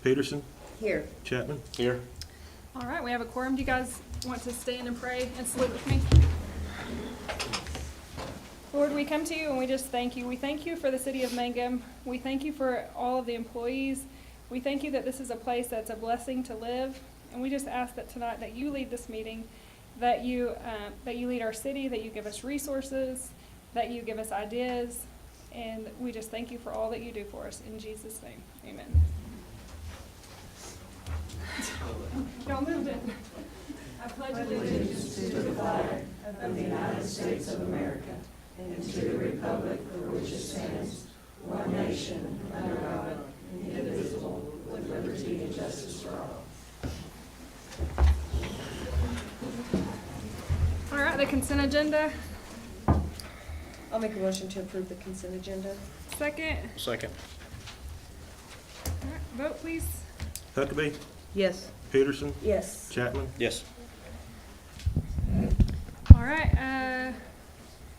Peterson, Here. Chapman. Here. All right, we have a quorum. Do you guys want to stand and pray and salute with me? Lord, we come to you and we just thank you. We thank you for the city of Mangum. We thank you for all of the employees. We thank you that this is a place that's a blessing to live. And we just ask that tonight that you lead this meeting, that you lead our city, that you give us resources, that you give us ideas. And we just thank you for all that you do for us. In Jesus' name, amen. Y'all moved it. I pledge allegiance to the flag Of the United States of America and to the republic for which it stands, one nation, under God, indivisible, with liberty and justice for all. All right, the consent agenda. I'll make a motion to approve the consent agenda. Second. Second. All right, vote, please. Huckabee, Yes. Peterson, Yes. Chapman. Yes. All right.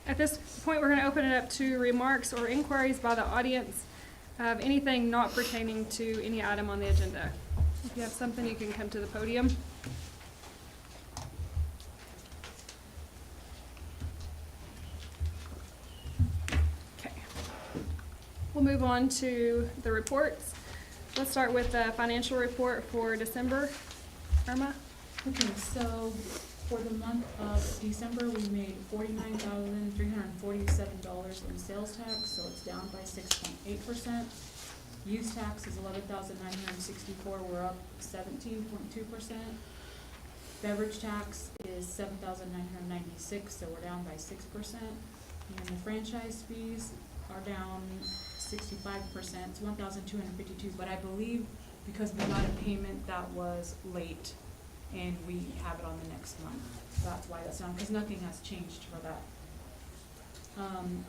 At this point, we're going to open it up to remarks or inquiries by the audience of anything not pertaining to any item on the agenda. If you have something, you can come to the podium. Okay. We'll move on to the reports. Let's start with the financial report for December. Irma? Okay, so for the month of December, we made $49,347 in sales tax, so it's down by 6.8%. Use tax is $11,964, we're up 17.2%. Beverage tax is $7,996, so we're down by 6%. And the franchise fees are down 65%, it's $1,252, but I believe because we got a payment that was late, and we have it on the next month. That's why that's down, because nothing has changed for that.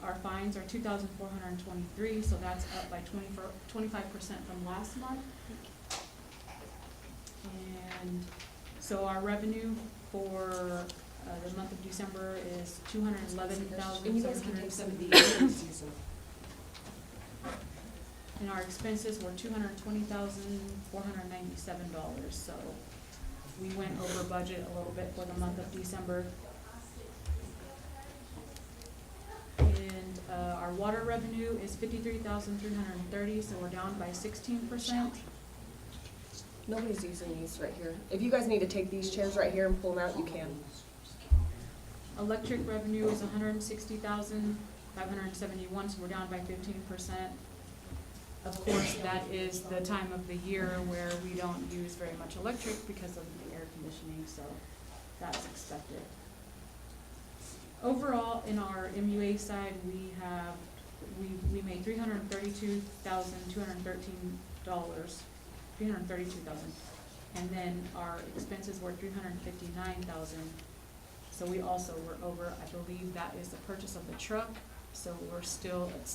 Our fines are $2,423, so that's up by 25% from last month. And so our revenue for the month of December is $211,778. And our expenses were $220,497, so we went over budget a little bit for the month of December. And our water revenue is $53,330, so we're down by 16%. Nobody's using these right here. If you guys need to take these chairs right here and pull them out, you can. Electric revenue is $160,571, so we're down by 15%. Of course, that is the time of the year where we don't use very much electric because of the air conditioning, so that's expected. Overall, in our MUA side, we made $332,000, and then our expenses were $359,000. So we also were over. I believe that is the purchase of the truck. So it's still a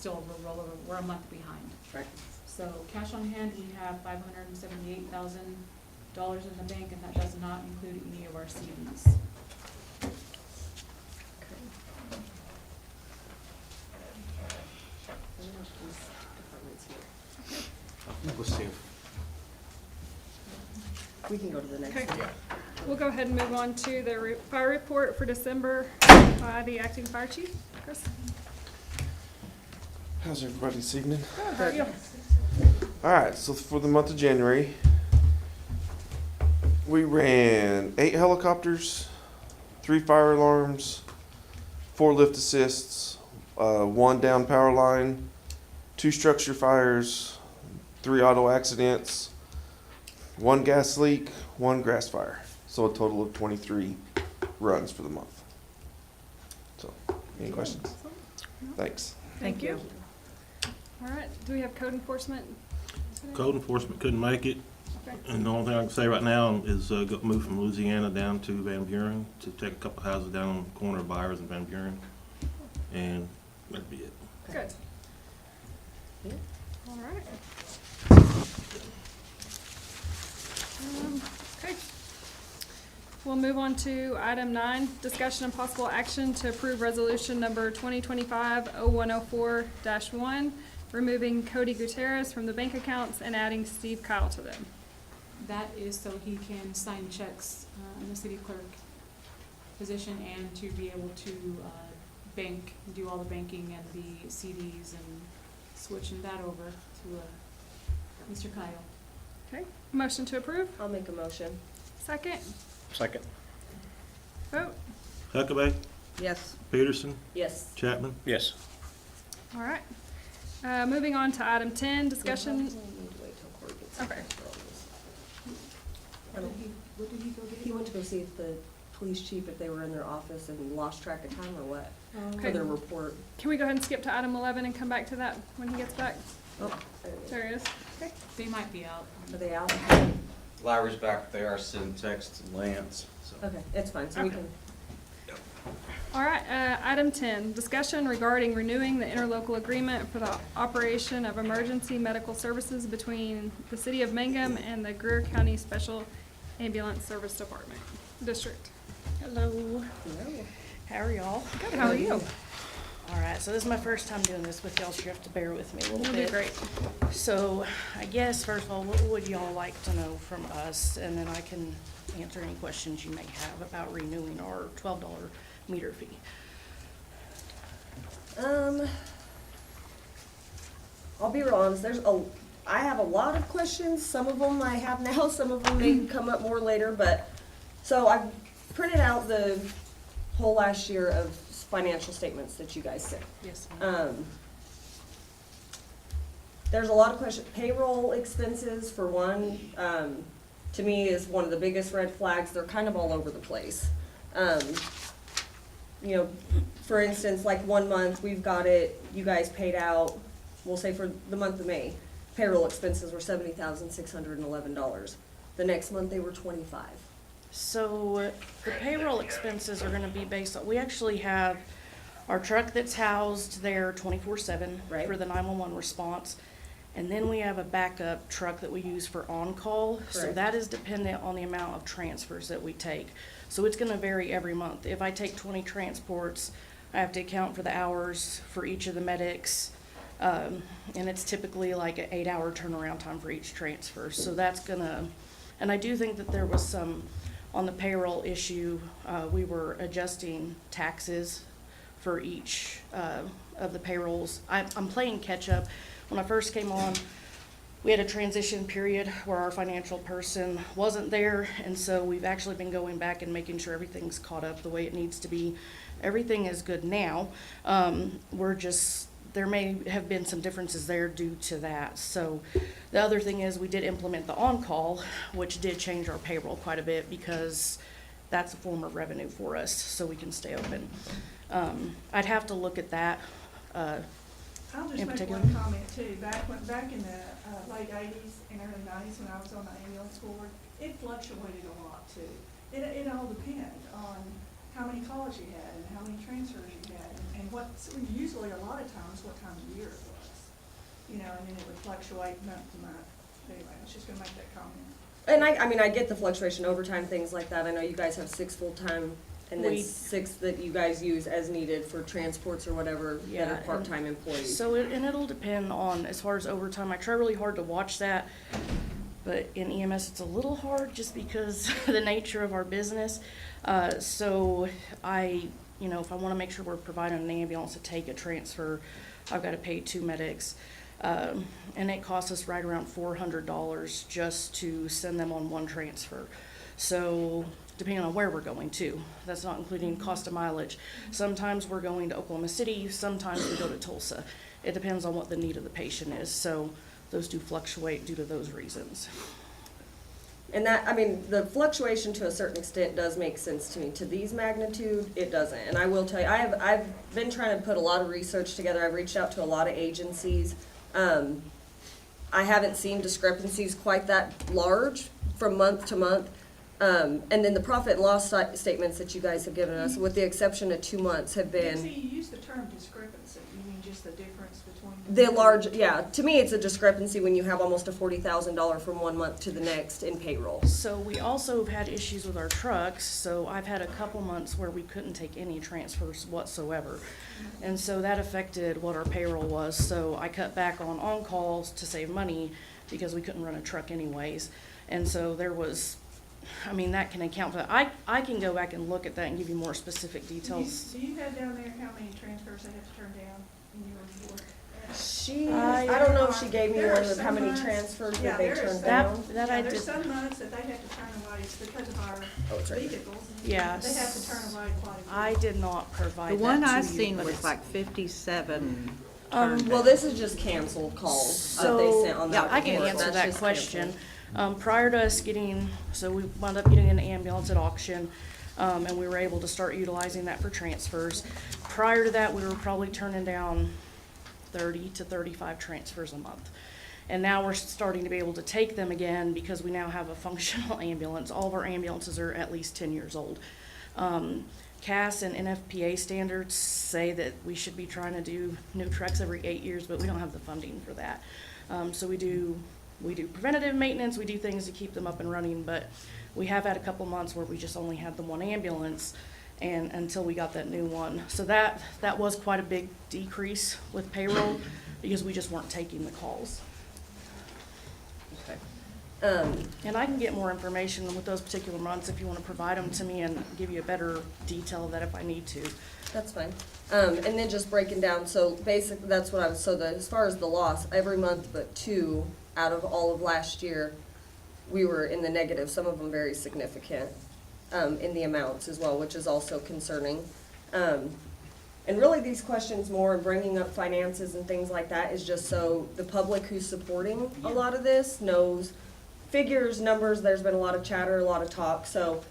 rollover. We're a month behind. Right. So cash on hand, we have $578,000 in the bank, and that does not include any of our CDs. Let's see. We can go to the next Okay. one. We'll go ahead and move on to the fire report for December by the acting fire chief. Chris? How's everybody this evening? Good, how are you? Alright, so for the month of January, we ran 8 helicopters, 3 fire alarms, 4 lift assists, 1 down power line, 2 structure fires, 3 auto accidents, 1 gas leak, 1 grass fire. So a total of 23 runs for the month. So, any questions? Thanks. Thank you. All right, do we have code enforcement? Code enforcement couldn't make it, Okay. and the only thing I can say right now is got moved from Louisiana down to Van Buren to take a couple houses down on the corner of Byers and Van Buren, and that'd be it. Good. Yeah. All right. Okay. We'll move on to item 9, discussion and possible action to approve resolution number 2025-0104-1 removing Cody Gutierrez from the bank accounts and adding Steve Kyle to them. That is so he can sign checks in the city clerk position and to be able to bank, do all the banking and the CDs and switching that over to Mr. Kyle. Okay, motion to approve, I'll make a motion. second, Second. vote. Huckabee, Yes. Peterson, Yes. Chapman. Yes. All right. Moving on to item 10, discussion. We need to wait till Corey gets Okay. back for all this. What did he go get? He went to go see if the police chief, if they were in their office and lost track of time or what, for Okay. their report. Can we go ahead and skip to item 11 and come back to that when he gets back? Oh, there it is. There he is. Okay. They might be out. Are they out? Lowry's back there, I sent text to Lance, so. Okay, it's fine, so we Okay. can, All right, item 10, discussion regarding renewing the interlocal agreement for the operation of emergency medical services between the City of Mangum and the Greer County Special Ambulance Service Department District. Hello, no. how are y'all? Good, how are you? All right, so this is my first time doing this with y'all, so you have to bear with me a little You'll bit. do great. So, I guess, first of all, what would y'all like to know from us? And then I can answer any questions you may have about renewing our $12 meter fee. I'll be real honest, I have a lot of questions, some of them I have now, some of them may come up more later, but, so I've printed out the whole last year of financial statements that you guys sent. Yes, ma'am. There's a lot of questions, payroll expenses for one, to me is one of the biggest red flags, they're kind of all over the place. You know, for instance, like 1 month, we've got it, you guys paid out, we'll say for the month of May, payroll expenses were $70,611. The next month, they were 25. So, the payroll expenses are gonna be based on, we actually have our truck that's housed there 24/7 Right. for the 911 response. And then we have a backup truck that we use for on-call. So Correct. that is dependent on the amount of transfers that we take. So it's gonna vary every month. If I take 20 transports, I have to account for the hours for each of the medics. And it's typically like an 8-hour turnaround time for each transfer. So that's gonna, and I do think that there was some, on the payroll issue, we were adjusting taxes for each of the payrolls. I'm playing catch-up. When I first came on, we had a transition period where our financial person wasn't there, and so we've actually been going back and making sure everything's caught up the way it needs to be. Everything is good now. There may have been some differences there due to that. So the other thing is we did implement the on-call, which did change our payroll quite a bit because that's a form of revenue for us, so we can stay open. I'd have to look at that. I'll just in make particular? one comment too. Back in the late 80s and early 90s when I was on the ambulance board, it fluctuated a lot too. It all depended on how many calls you had and how many transfers you had and what, usually a lot of times what time of year it was. You know, and then it would fluctuate month to month. Anyway, I was just gonna make that comment. And I mean, I get the fluctuation, overtime, things like that. I know you guys have 6 full-time and then We- 6 that you guys use as needed for transports or whatever that Yeah, are and- part-time employees. So, and it'll depend on, as far as overtime, I try really hard to watch that, but in EMS, it's a little hard just because of the nature of our business. So if I wanna make sure we're providing an ambulance to take a transfer, I've gotta pay 2 medics. And it costs us right around $400 just to send them on 1 transfer. So, depending on where we're going to, that's not including cost of mileage. Sometimes we're going to Oklahoma City, sometimes we go to Tulsa. It depends on what the need of the patient is, so those do fluctuate due to those reasons. And that, I mean, the fluctuation to a certain extent does make sense to me. To these magnitude, it doesn't. And I will tell you, I've been trying to put a lot of research together. I've reached out to a lot of agencies. I haven't seen discrepancies quite that large from month to month. And then the profit and loss statements that you guys have given us, with the exception of 2 months, have See, been, you use the term discrepancy. You mean just the difference between? The large, yeah, to me, it's a discrepancy when you have almost a $40,000 from one month to the next in payroll. So we also have had issues with our trucks, so I've had a couple months where we couldn't take any transfers whatsoever. And so that affected what our payroll was, so I cut back on on-calls to save money because we couldn't run a truck anyways. And so there was, I mean, that can account for that. I can go back and look at that and give you more specific details. Do you have down there how many transfers they have to turn down in your report? I don't know if she gave me There one are of how some many months- transfers yeah, that they there is turned some- down. That I Yeah, did, there's some months that they have to turn away, it's because of our Oh, it's right here. vehicles. yeah. They have to turn away quite a few. I did not provide The that one I to you, seen but was it's- like 57 Um, turned Well, down. this is just canceled calls that they So, sent on yeah, that I can report. answer That's that just question. canceled. Prior to us getting, so we wound up getting an ambulance at auction, and we were able to start utilizing that for transfers. Prior to that, we were probably turning down 30 to 35 transfers a month. And now we're starting to be able to take them again because we now have a functional ambulance. All of our ambulances are at least 10 years old. CAS and NFPA standards say that we should be trying to do new trucks every 8 years, but we don't have the funding for that. So we do preventative maintenance, we do things to keep them up and running, but we have had a couple months where we just only had the one ambulance and until we got that new one. So that was quite a big decrease with payroll because we just weren't taking the calls. And I can get more information with those particular months if you want to provide them to me and give you a better detail of that if I need to. That's fine. And then just breaking down, so basically, that's what I was, so as far as the loss, every month but 2 out of all of last year, we were in the negative, some of them very significant, in the amounts as well, which is also concerning. And really, these questions more, bringing up finances and things like that is just so the public who's supporting a lot of this knows figures, numbers, there's been a lot of chatter, a lot of talk, so,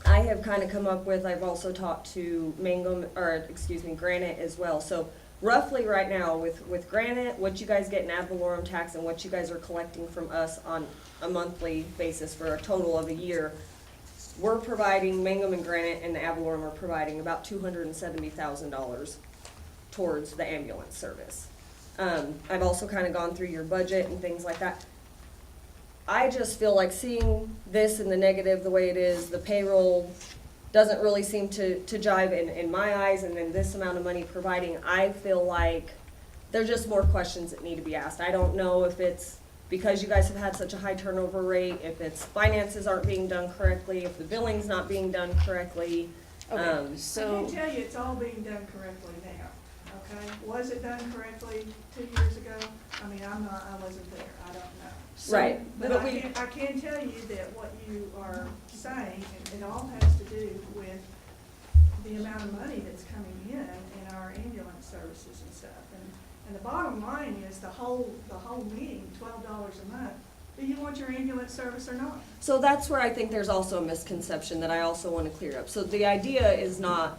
I have kind of come up with, I've also talked to Granite as well. So roughly right now with Granite, what you guys get in ad valorem tax and what you guys are collecting from us on a monthly basis for a total of a year, we're providing, Mangum and Granite and the ad valorem are providing about $270,000 towards the ambulance service. I've also kind of gone through your budget and things like that. I just feel like seeing this in the negative the way it is, the payroll doesn't really seem to jive in my eyes, and then this amount of money providing, I feel like there's just more questions that need to be asked. I don't know if it's because you guys have had such a high turnover rate, if it's finances aren't being done correctly, if the billing's not being done correctly. Okay, I so, can tell you it's all being done correctly now, okay? Was it done correctly 2 years ago? I mean, I wasn't there, I don't know. Right, But but I can tell you that what you are saying, it all has to do with the amount of money that's coming in our ambulance services and stuff. And the bottom line is the whole meeting, $12 a month. Do you want your ambulance service or not? So that's where I think there's also a misconception that I also want to clear up. So the idea is not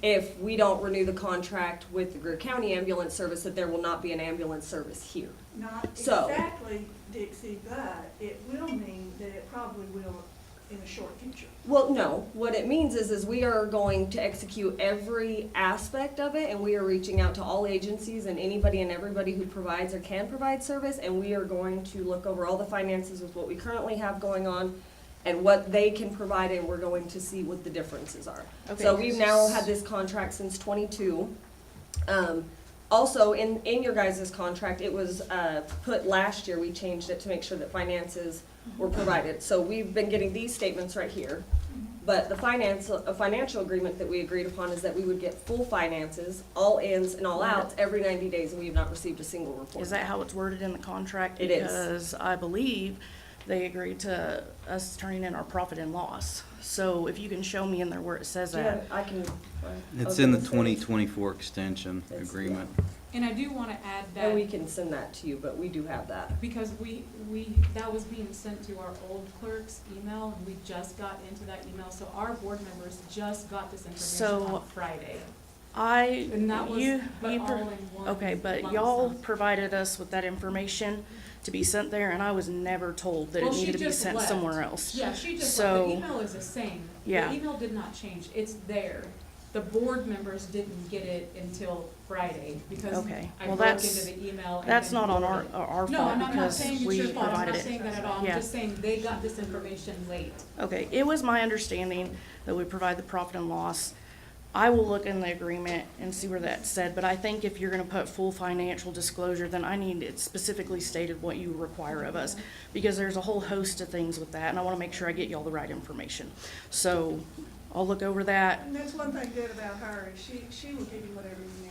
if we don't renew the contract with the Greer County Ambulance Service, that there will not be an ambulance service here. Not So- exactly, Dixie, but it will mean that it probably will in the short future. Well, no, what it means is we are going to execute every aspect of it, and we are reaching out to all agencies and anybody and everybody who provides or can provide service, and we are going to look over all the finances with what we currently have going on and what they can provide, and we're going to see what the differences are. Okay. So we've now had this contract since '22. Also, in your guys' contract, it was put last year, we changed it to make sure that finances were provided. So we've been getting these statements right here. But the financial agreement that we agreed upon is that we would get full finances, all ins and all outs, every 90 days, and we have not received a single report. is that how it's worded in the contract? It is. Because I believe they agreed to us turning in our profit and loss. So if you can show me in there where it says Yeah, that. I can. I It's was in the gonna say- 2024 extension It's- agreement. And I do wanna add And we that, can send that to you, but we do have that. because that was being sent to our old clerk's email, and we just got into that email, so our board members just got this information So- on Friday. Mm-hmm. And that was, but you all per- in one. Okay, but lump y'all sum. provided us with that information to be sent there, and I was never told that it Well, she needed to be just sent left. somewhere else. Yeah, she just, So- the email is the same. Yeah. The email did not change, it's there. The board members didn't get it until Friday, because Okay. I Well, broke that's- into the email. and That's then not on our, forwarded it. our No, fault I'm not because saying it's we your fault, I'm provided not it. saying that at all, I'm Yeah. just saying they got this information late. Okay, it was my understanding that we provide the profit and loss. I will look in the agreement and see where that's said, but I think if you're gonna put full financial disclosure, then I need it specifically stated what you require of us. Because there's a whole host of things with that, and I wanna make sure I get y'all the right information. So, I'll look over that. And that's one thing good about her, is she will give you whatever you need.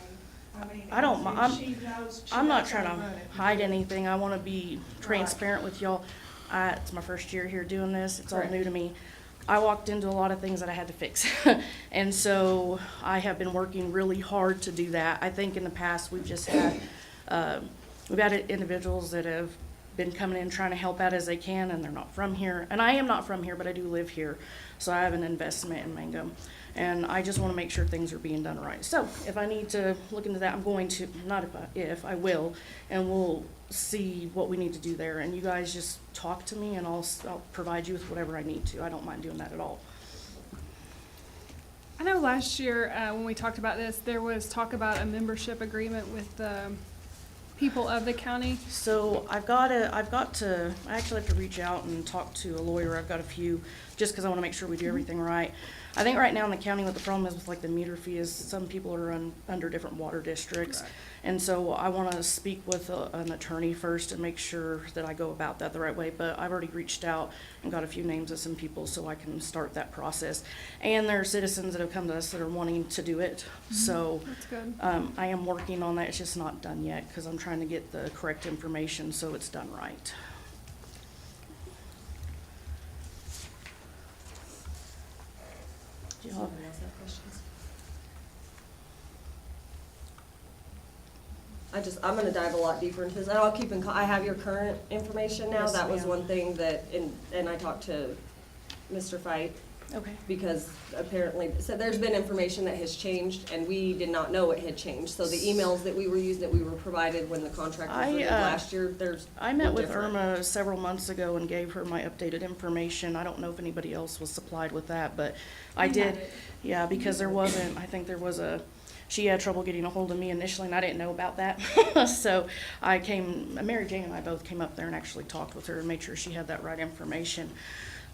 I mean, I don't mi- and I'm- she knows, she I'm not knows how trying to run it. hide anything, I wanna be transparent with y'all. It's my first year here doing this, it's all Correct. new to me. I walked into a lot of things that I had to fix. And so I have been working really hard to do that. I think in the past, we've just had, we've had individuals that have been coming in trying to help out as they can, and they're not from here. And I am not from here, but I do live here, so I have an investment in Mangum. And I just wanna make sure things are being done right. So if I need to look into that, I'm going to, not if, I will, and we'll see what we need to do there. And you guys just talk to me and I'll provide you with whatever I need to. I don't mind doing that at all. I know last year, when we talked about this, there was talk about a membership agreement with the people of the county. So I actually have to reach out and talk to a lawyer. I've got a few, just because I want to make sure we do everything right. I think right now in the county, what the problem is with like the meter fee is some people are under different water districts. And so I want to speak with an attorney first and make sure that I go about that the right way. But I've already reached out and got a few names of some people so I can start that process. And there are citizens that have come to us that are wanting to do it. So That's good. I am working on that. It's just not done yet because I'm trying to get the correct information so it's done right. Do you have- Somebody else have questions? I'm gonna dive a lot deeper into this, and I'll keep I have your current information now. Yes, That was ma'am. one thing that, and I talked to Mr. Fight, Okay. because apparently, so there's been information that has changed, and we did not know it had changed. So the emails that we were using, that we were provided when the contract was renewed last year, I met were with different. Irma several months ago and gave her my updated information. I don't know if anybody else was supplied with that, but I We did. had it. Yeah, because I think there was she had trouble getting a hold of me initially and I didn't know about that. So Mary Jane and I both came up there and actually talked with her and made sure she had that right information.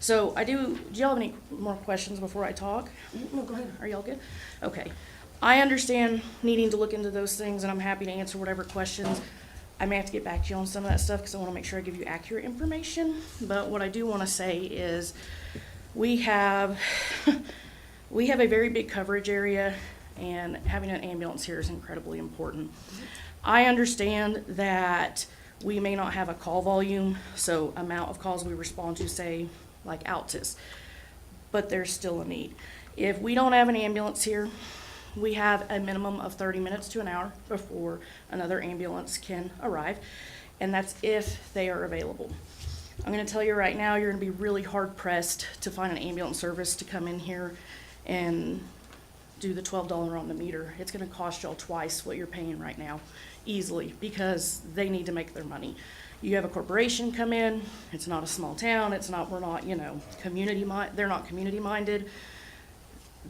So do y'all have any more questions before I talk? No, go ahead. Are y'all good? Okay. I understand needing to look into those things, and I'm happy to answer whatever questions. I may have to get back to you on some of that stuff, because I want to make sure I give you accurate information. But what I do want to say is, we have a very big coverage area, and having an ambulance here is incredibly important. I understand that we may not have a call volume, so amount of calls we respond to, say, like Altus, but there's still a need. If we don't have an ambulance here, we have a minimum of 30 minutes to an hour before another ambulance can arrive, and that's if they are available. I'm gonna tell you right now, you're gonna be really hard pressed to find an ambulance service to come in here and do the $12 on the meter. It's gonna cost y'all twice what you're paying right now, easily, because they need to make their money. You have a corporation come in, it's not a small town, we're not, they're not community minded.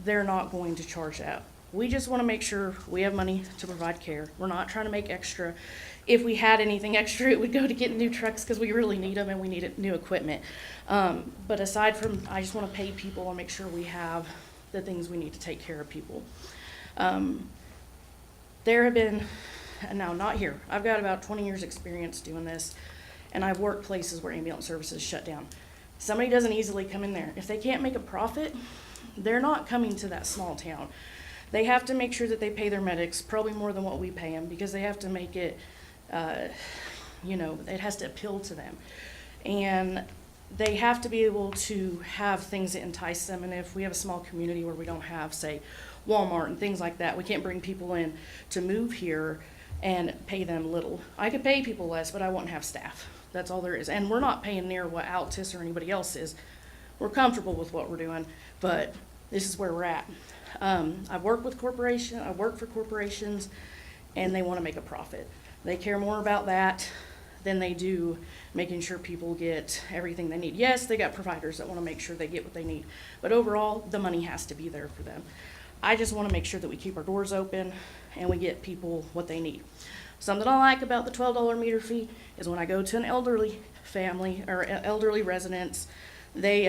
They're not going to charge that. We just wanna make sure we have money to provide care. We're not trying to make extra. If we had anything extra, it would go to getting new trucks, because we really need them and we need new equipment. But aside from, I just wanna pay people and make sure we have the things we need to take care of people. There have been, now not here, I've got about 20 years experience doing this, and I've worked places where ambulance services shut down. Somebody doesn't easily come in there. If they can't make a profit, they're not coming to that small town. They have to make sure that they pay their medics, probably more than what we pay them, because they have to make it, it has to appeal to them. And they have to be able to have things that entice them. And if we have a small community where we don't have, say, Walmart and things like that, we can't bring people in to move here and pay them little. I could pay people less, but I wouldn't have staff. That's all there is. And we're not paying near what Altus or anybody else is. We're comfortable with what we're doing, but this is where we're at. I've worked for corporations, and they want to make a profit. They care more about that than they do making sure people get everything they need. Yes, they got providers that want to make sure they get what they need, but overall, the money has to be there for them. I just want to make sure that we keep our doors open and we get people what they need. Something I like about the $12 meter fee is when I go to an elderly family or elderly residence, they,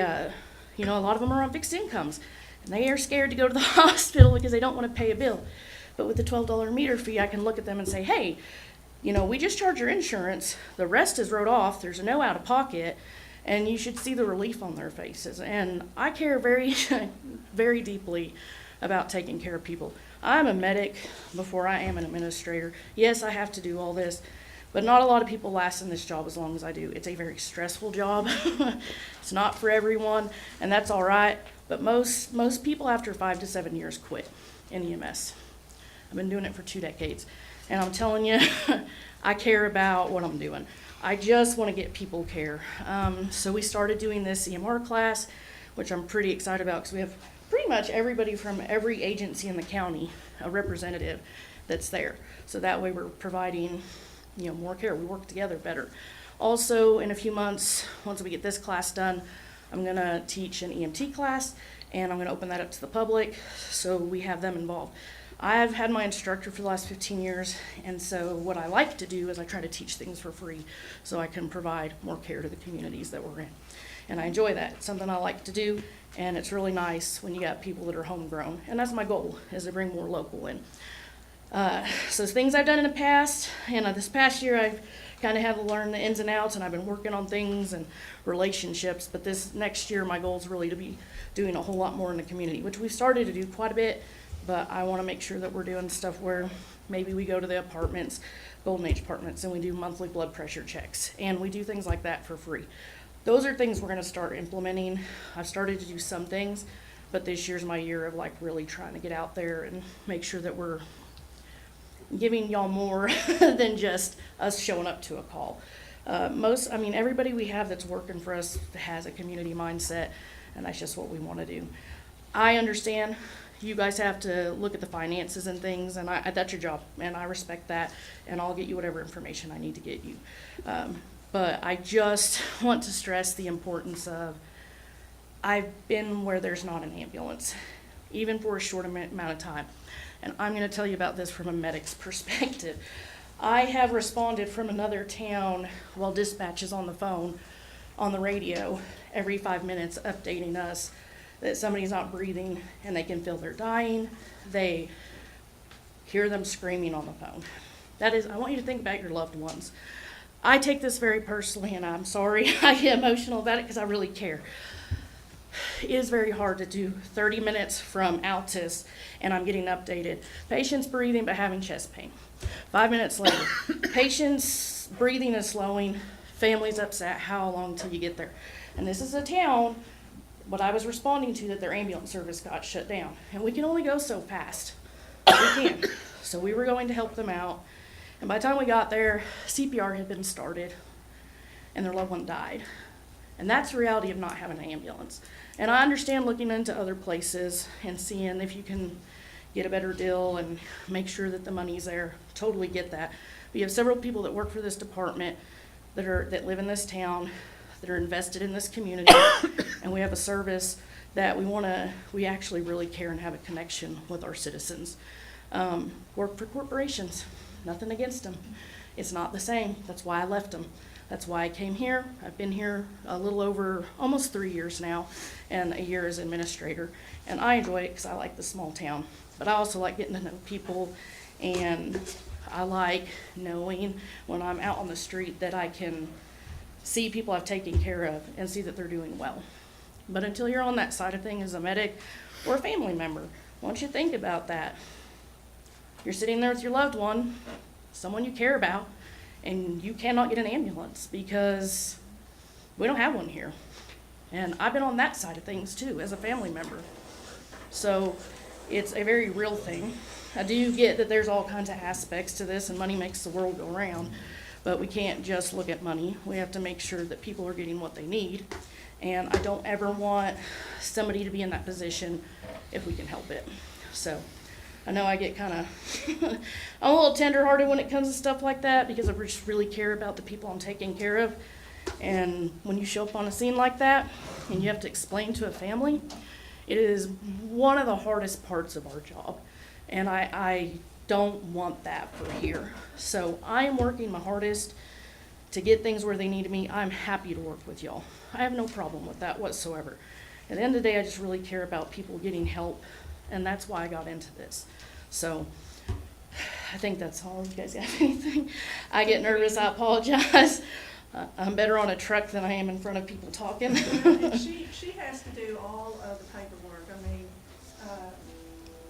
you know, a lot of them are on fixed incomes and they are scared to go to the hospital because they don't want to pay a bill. But with the $12 meter fee, I can look at them and say, hey, you know, we just charge your insurance. The rest is wrote off. There's no out of pocket. And you should see the relief on their faces. And I care very, very deeply about taking care of people. I'm a medic before I am an administrator. Yes, I have to do all this, but not a lot of people last in this job as long as I do. It's a very stressful job. It's not for everyone, and that's all right. But most people after 5 to 7 years quit in EMS. I've been doing it for 2 decades, and I'm telling you, I care about what I'm doing. I just want to get people care. So we started doing this EMR class, which I'm pretty excited about because we have pretty much everybody from every agency in the county, a representative that's there. So that way we're providing, you know, more care. We work together better. Also, in a few months, once we get this class done, I'm going to teach an EMT class, and I'm going to open that up to the public so we have them involved. I've had my instructor for the last 15 years, and so what I like to do is I try to teach things for free so I can provide more care to the communities that we're in. And I enjoy that. It's something I like to do, and it's really nice when you got people that are homegrown. And that's my goal, is to bring more local in. So things I've done in the past, and this past year I've kind of had to learn the ins and outs, and I've been working on things and relationships. But this next year, my goal is really to be doing a whole lot more in the community, which we've started to do quite a bit. But I want to make sure that we're doing stuff where maybe we go to the apartments, Golden Age apartments, and we do monthly blood pressure checks. And we do things like that for free. Those are things we're going to start implementing. I've started to do some things, but this year's my year of like really trying to get out there and make sure that we're giving y'all more than just us showing up to a call. Everybody we have that's working for us has a community mindset, and that's just what we want to do. I understand you guys have to look at the finances and things, and that's your job, and I respect that, and I'll get you whatever information I need to get you. But I just want to stress the importance of, I've been where there's not an ambulance, even for a short amount of time. And I'm going to tell you about this from a medic's perspective. I have responded from another town while dispatch is on the phone, on the radio, every 5 minutes updating us that somebody's not breathing and they can feel they're dying. They hear them screaming on the phone. That is, I want you to think about your loved ones. I take this very personally, and I'm sorry I get emotional about it because I really care. It is very hard to do 30 minutes from Altus, and I'm getting updated. Patient's breathing but having chest pain. 5 minutes later, patient's breathing is slowing, family's upset, how long till you get there? And this is a town, what I was responding to, that their ambulance service got shut down. And we can only go so fast. We can. So we were going to help them out. And by the time we got there, CPR had been started, and their loved one died. And that's the reality of not having an ambulance. And I understand looking into other places and seeing if you can get a better deal and make sure that the money's there. Totally get that. But you have several people that work for this department that live in this town, that are invested in this community, and we have a service that we actually really care and have a connection with our citizens. Work for corporations, nothing against them. It's not the same. That's why I left them. That's why I came here. I've been here a little over almost 3 years now, and a year as administrator. And I enjoy it because I like the small town. But I also like getting to know people, and I like knowing when I'm out on the street that I can see people I've taken care of and see that they're doing well. But until you're on that side of things as a medic or a family member, why don't you think about that? You're sitting there with your loved one, someone you care about, and you cannot get an ambulance because we don't have one here. And I've been on that side of things too as a family member. So it's a very real thing. I do get that there's all kinds of aspects to this, and money makes the world go round, but we can't just look at money. We have to make sure that people are getting what they need. And I don't ever want somebody to be in that position if we can help it. So I know I get kind of, I'm a little tenderhearted when it comes to stuff like that because I just really care about the people I'm taking care of. And when you show up on a scene like that and you have to explain to a family, It is one of the hardest parts of our job, and I don't want that for here. So I am working my hardest to get things where they need to be. I'm happy to work with y'all. I have no problem with that whatsoever. At the end of the day, I just really care about people getting help, and that's why I got into this. So I think that's all. You guys have anything? I get nervous, I apologize. I'm better on a truck than I am in front of people talking. And she has to do all of the paperwork. I mean,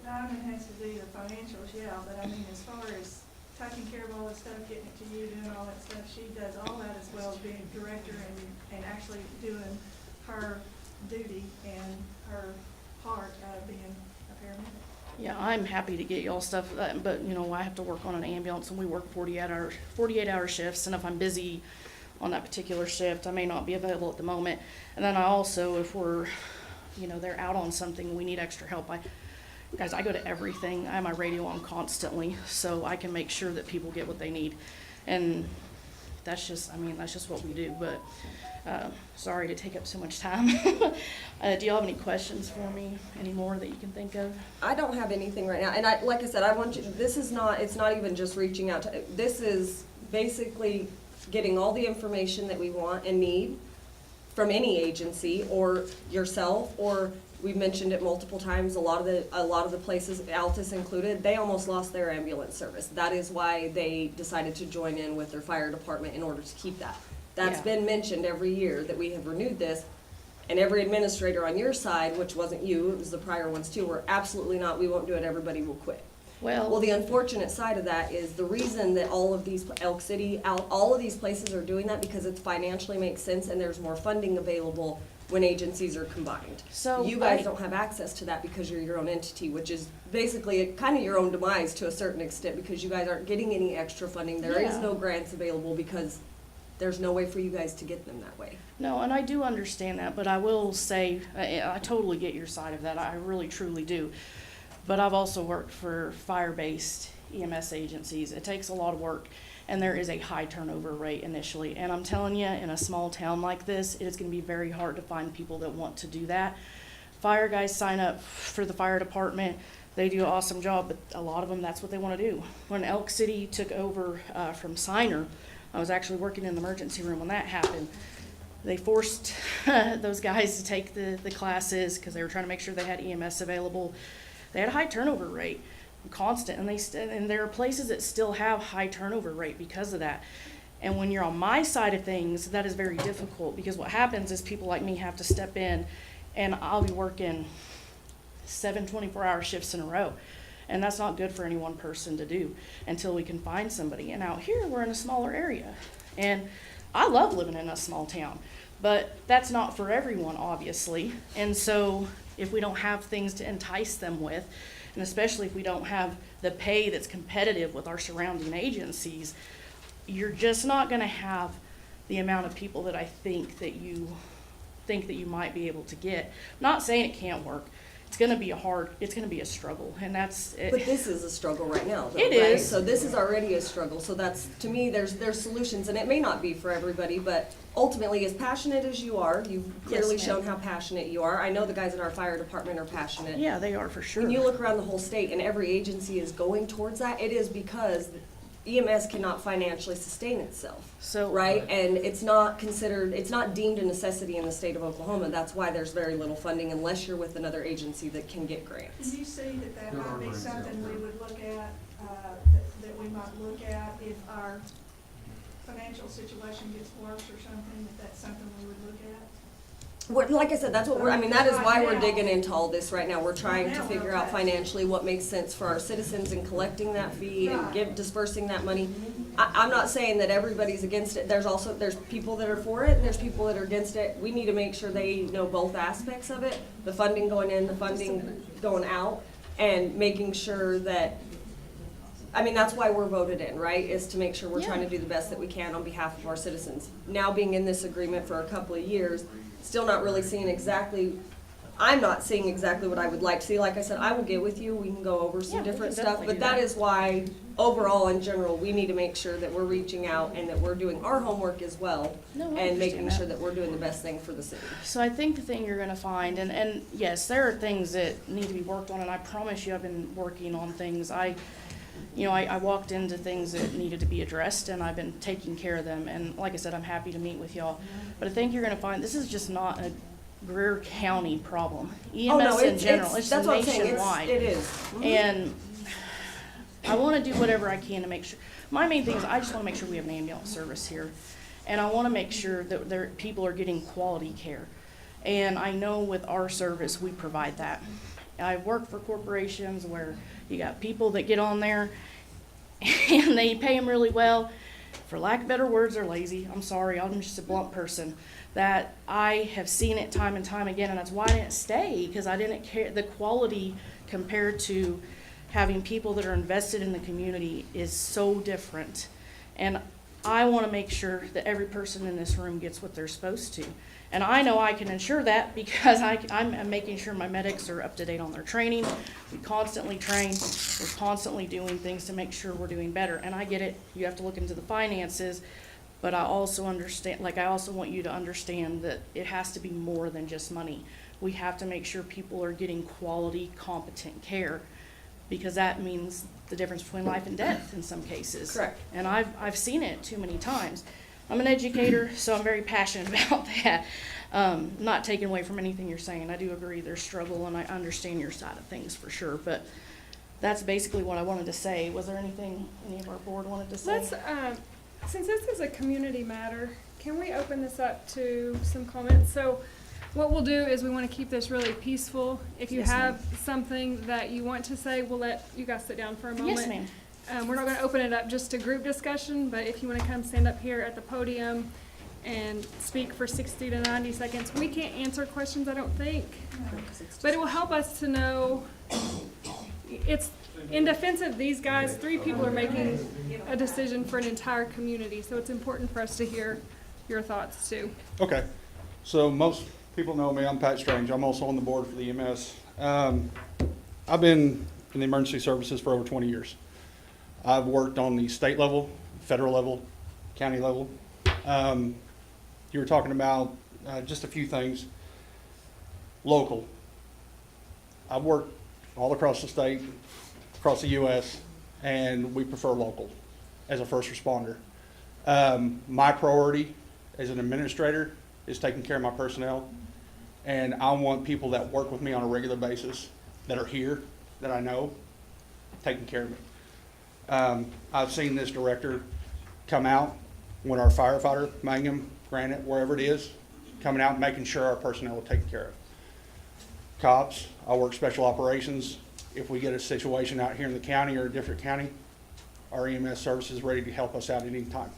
Diamond has to do the financials, yeah, but I mean, as far as taking care of all that stuff, getting it to you, doing all that stuff, she does all that as well as being director and actually doing her duty and her part of being a paramedic. Yeah, I'm happy to get y'all stuff, but you know, I have to work on an ambulance and we work 48-hour shifts, and if I'm busy on that particular shift, I may not be available at the moment. And then I also, if we're, you know, they're out on something, we need extra help. Guys, I go to everything. I have my radio on constantly, so I can make sure that people get what they need. And that's just, I mean, that's just what we do, but sorry to take up so much time. Do y'all have any questions for me, any more that you can think of? I don't have anything right now, and like I said, I want you, this is not, it's not even just reaching out to, this is basically getting all the information that we want and need from any agency, or yourself, or we've mentioned it multiple times, a lot of the places, Altus included, they almost lost their ambulance service. That is why they decided to join in with their fire department in order to keep that. That's Yeah. been mentioned every year that we have renewed this, and every administrator on your side, which wasn't you, it was the prior ones too, were absolutely not, we won't do it, everybody will quit. Well, the unfortunate side of that is the reason that all of these, Elk City, all of these places are doing that because it financially makes sense and there's more funding available when agencies are combined. So You guys don't have access to that because you're your own entity, which is basically kind of your own demise to a certain extent because you guys aren't getting any extra funding. There is Yeah. no grants available because there's no way for you guys to get them that way. No, and I do understand that, but I will say, I totally get your side of that. I really, truly do. But I've also worked for fire-based EMS agencies. It takes a lot of work, and there is a high turnover rate initially. And I'm telling you, in a small town like this, it is going to be very hard to find people that want to do that. Fire guys sign up for the fire department. They do an awesome job, but a lot of them, that's what they want to do. When Elk City took over from Signer, I was actually working in the emergency room when that happened. They forced those guys to take the classes because they were trying to make sure they had EMS available. They had a high turnover rate, constant, and there are places that still have high turnover rate because of that. And when you're on my side of things, that is very difficult because what happens is people like me have to step in, and I'll be working 7 24-hour shifts in a row. And that's not good for any one person to do until we can find somebody. And out here, we're in a smaller area. And I love living in a small town, but that's not for everyone, obviously. And so if we don't have things to entice them with, and especially if we don't have the pay that's competitive with our surrounding agencies, you're just not going to have the amount of people that I think that you might be able to get. Not saying it can't work. It's going to be a struggle, and that's it. But this is a struggle right now, though, It right? is. So this is already a struggle, so that's, to me, there's solutions, and it may not be for everybody, but ultimately, as passionate as you are, you've clearly ma'am. shown how passionate you are. I know the guys in our fire department are passionate. Yeah, they are for sure. When you look around the whole state and every agency is going towards that, it is because EMS cannot financially sustain itself. So- Right? And it's not deemed a necessity in the state of Oklahoma. That's why there's very little funding unless you're with another agency that can get grants. Do you see that There might are be grants something out we there. would look at, that we might look at if our financial situation gets worse or something, if that's something we would look at? Like I said, that's what that is why we're Right now. digging into all this right now. We're trying to Now, figure out okay. financially what makes sense for our citizens in collecting that fee and Right. dispersing that money. I'm not saying that everybody's against it. There's people that are for it and there's people that are against it. We need to make sure they know both aspects of it, the funding going in, the funding going out, and making sure that, I mean, that's why we're voted in, right? Is to make sure we're trying to do the best that we can on behalf of our citizens. Now being in this agreement for a couple of years, still not really seeing exactly I'm not seeing exactly what I would like to see. Like I said, I will get with you, we can go over Yeah, some we different can stuff, definitely but do that that. is why, overall, in general, we need to make sure that we're reaching out and that we're doing our homework as well, No, I and understand making that. sure that we're doing the best thing for the city. So I think the thing you're gonna find, and yes, there are things that need to be worked on, and I promise you I've been working on things. I walked into things that needed to be addressed, and I've been taking care of them, and like I said, I'm happy to meet with y'all. But I think you're gonna find, this is just not a Greer County problem. Oh, no, EMS in general, it's that's what I'm saying. nationwide. It is. Mhm. And I wanna do whatever I can to make sure, my main thing is I just wanna make sure we have an ambulance service here. And I wanna make sure that people are getting quality care. And I know with our service, we provide that. I've worked for corporations where you got people that get on there and they pay them really well. For lack of better words, they're lazy. I'm sorry, I'm just a blunt person. That I have seen it time and time again, and that's why I didn't stay, because I didn't care. The quality compared to having people that are invested in the community is so different. And I want to make sure that every person in this room gets what they're supposed to. And I know I can ensure that because I'm making sure my medics are up to date on their training. We constantly train, we're constantly doing things to make sure we're doing better. And I get it, you have to look into the finances, but I also understand, I also want you to understand that it has to be more than just money. We have to make sure people are getting quality, competent care, because that means the difference between life and death in some cases. Correct. And I've seen it too many times. I'm an educator, so I'm very passionate about that. Not taking away from anything you're saying. I do agree there's struggle, and I understand your side of things for sure. But that's basically what I wanted to say. Was there anything any of our board wanted to say? Let's, since this is a community matter, can we open this up to some comments? So what we'll do is we want to keep this really peaceful. If you Yes, ma'am. have something that you want to say, we'll let you guys sit down for a moment. Yes, ma'am. We're not going to open it up just to group discussion, but if you want to come stand up here at the podium and speak for 60 to 90 seconds, we can't answer questions, I don't think. But it will help us to know, it's in defense of these guys, 3 people are making a decision for an entire community, so it's important for us to hear your thoughts too. Okay, so most people know me, I'm Pat Strange, I'm also on the board for the EMS. I've been in the emergency services for over 20 years. I've worked on the state level, federal level, county level. You were talking about just a few things. Local. I've worked all across the state, across the U.S., and we prefer local as a first responder. My priority as an administrator is taking care of my personnel, and I want people that work with me on a regular basis, that are here, that I know, taking care of me. I've seen this director come out when our firefighter, Mangum, Granite, wherever it is, coming out and making sure our personnel are taken care of. Cops, I work special operations. If we get a situation out here in the county or a different county, our EMS service is ready to help us out at any time.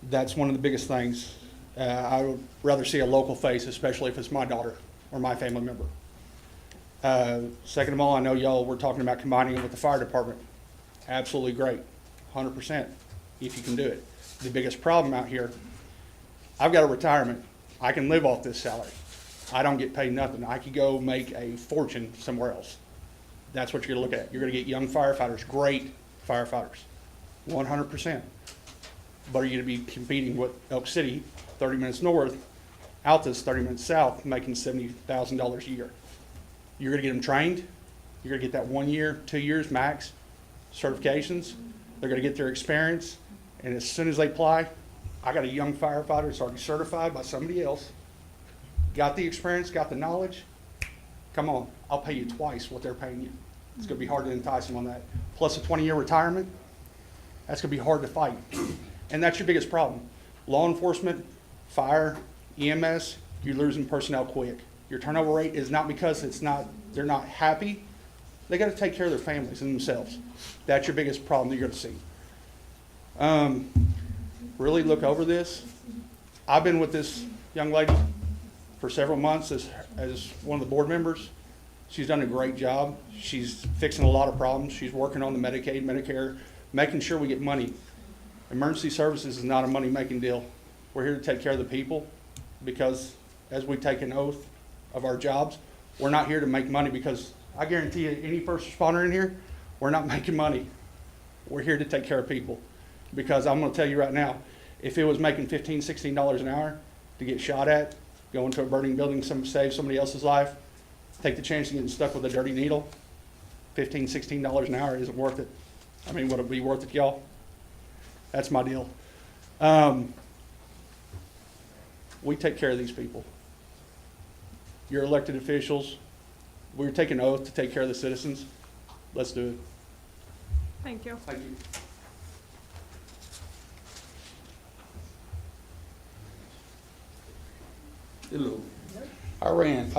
That's one of the biggest things. I would rather see a local face, especially if it's my daughter or my family member. Second of all, I know y'all were talking about combining it with the fire department. Absolutely great, 100%, if you can do it. The biggest problem out here, I've got a retirement. I can live off this salary. I don't get paid nothing. I could go make a fortune somewhere else. That's what you're gonna look at. You're gonna get young firefighters, great firefighters, 100%. But are you gonna be competing with Elk City, 30 minutes north, Altus, 30 minutes south, making $70,000 a year? You're gonna get them trained. You're gonna get that 1 year, 2 years max certifications. They're gonna get their experience. And as soon as they apply, I got a young firefighter that's already certified by somebody else. Got the experience, got the knowledge. Come on, I'll pay you twice what they're paying you. It's gonna be hard to entice them on that. Plus a 20-year retirement, that's gonna be hard to fight. And that's your biggest problem. Law enforcement, fire, EMS, you're losing personnel quick. Your turnover rate is not because they're not happy. They gotta take care of their families and themselves. That's your biggest problem that you're gonna see. Really look over this. I've been with this young lady for several months as one of the board members. She's done a great job. She's fixing a lot of problems. She's working on the Medicaid, Medicare, making sure we get money. Emergency services is not a money-making deal. We're here to take care of the people because as we take an oath of our jobs. We're not here to make money because I guarantee you, any first responder in here, we're not making money. We're here to take care of people. Because I'm gonna tell you right now, if it was making $15, $16 an hour to get shot at, go into a burning building, save somebody else's life, take the chance of getting stuck with a dirty needle, $15, $16 an hour isn't worth it. I mean, would it be worth it, y'all? That's my deal. We take care of these people. You're elected officials. We're taking an oath to take care of the citizens. Let's do it. Thank you. Thank you. Hello. I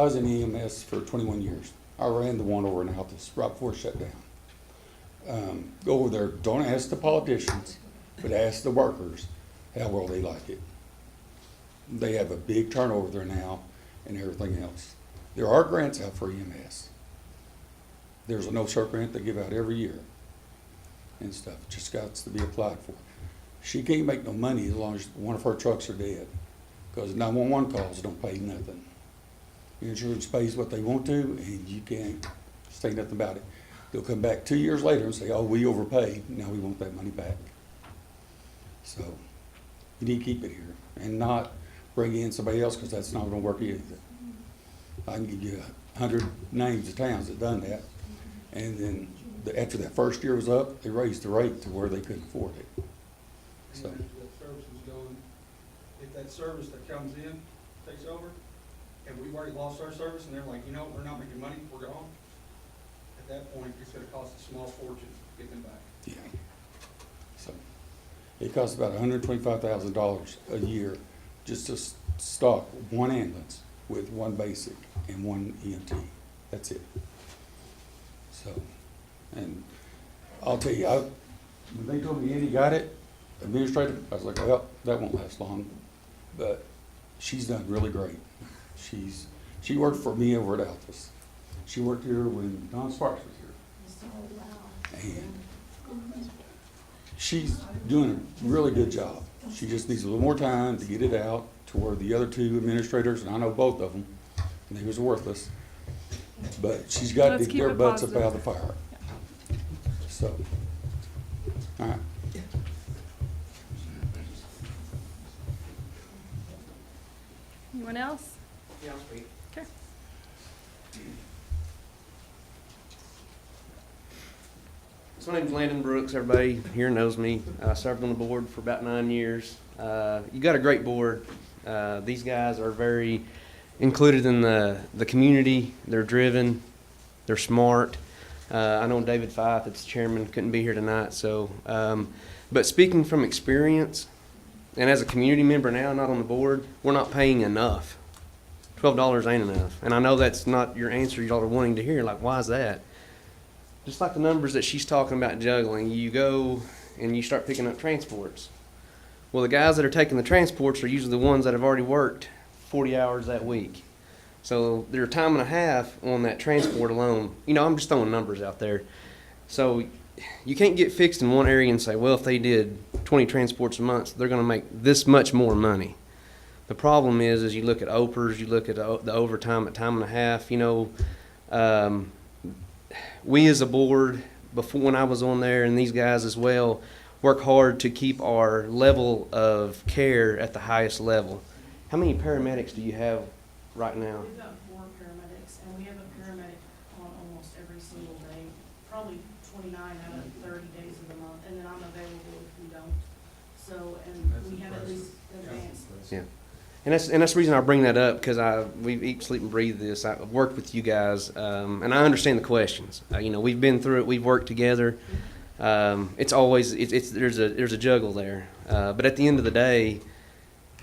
was in EMS for 21 years. I ran the one over in Altus right before it shut down. Go over there, don't ask the politicians, but ask the workers how well they like it. They have a big turnover there now and everything else. There are grants out for EMS. There's a no-shirt grant they give out every year and stuff. It just got to be applied for. She can't make no money as long as one of her trucks are dead, because 911 calls don't pay nothing. Insurance pays what they want to, and you can't say nothing about it. They'll come back 2 years later and say, oh, we overpaid, now we want that money back. So you need to keep it here and not bring in somebody else, because that's not gonna work either. I can give you 100 names of towns that done that, and then after that first year was up, they raised the rate to where they couldn't afford it. So. That service was going, if that service that comes in takes over, and we've already lost our service, and they're like, you know, we're not making money, we're gone. At that point, it's gonna cost a small fortune to get them back. Yeah. So it costs about $125,000 a year just to stock one ambulance with one basic and one EMT. That's it. So, and I'll tell you, when they told me Andy got it, administrative, I was like, well, that won't last long. But she's done really great. She worked for me over at Altus. She worked here when Don Sparks was here. And she's doing a really good job. She just needs a little more time to get it out to where the other two administrators, and I know both of them, and they was worthless, but she's got to Let's get keep their it butts up positive. out of the fire. So, all right. Anyone else? Yeah, I'll speak. Okay. So my name's Landon Brooks. Everybody here knows me. I served on the board for about 9 years. You got a great board. These guys are very included in the community. They're driven. They're smart. I know David Fife, that's chairman, couldn't be here tonight. So, but speaking from experience, and as a community member now, not on the board, we're not paying enough. $12 ain't enough. And I know that's not your answer y'all are wanting to hear. Like, why is that? Just like the numbers that she's talking about juggling, you go and you start picking up transports. Well, the guys that are taking the transports are usually the ones that have already worked 40 hours that week. So their time and a half on that transport alone, you know, I'm just throwing numbers out there. So you can't get fixed in one area and say, well, if they did 20 transports a month, they're going to make this much more money. The problem is you look at OPERS, you look at the overtime at time and a half, you know, we as a board, before when I was on there, and these guys as well, work hard to keep our level of care at the highest level. How many paramedics do you have right now? We've got 4 paramedics, and we have a paramedic on almost every single day, probably 29 out of 30 days of the month, and then I'm available if we don't. So, and we have at least advanced. Yeah. And that's the reason I bring that up, because we eat, sleep, and breathe this. I've worked with you guys, and I understand the questions. You know, we've been through it. We've worked together. It's always there's a juggle there. But at the end of the day,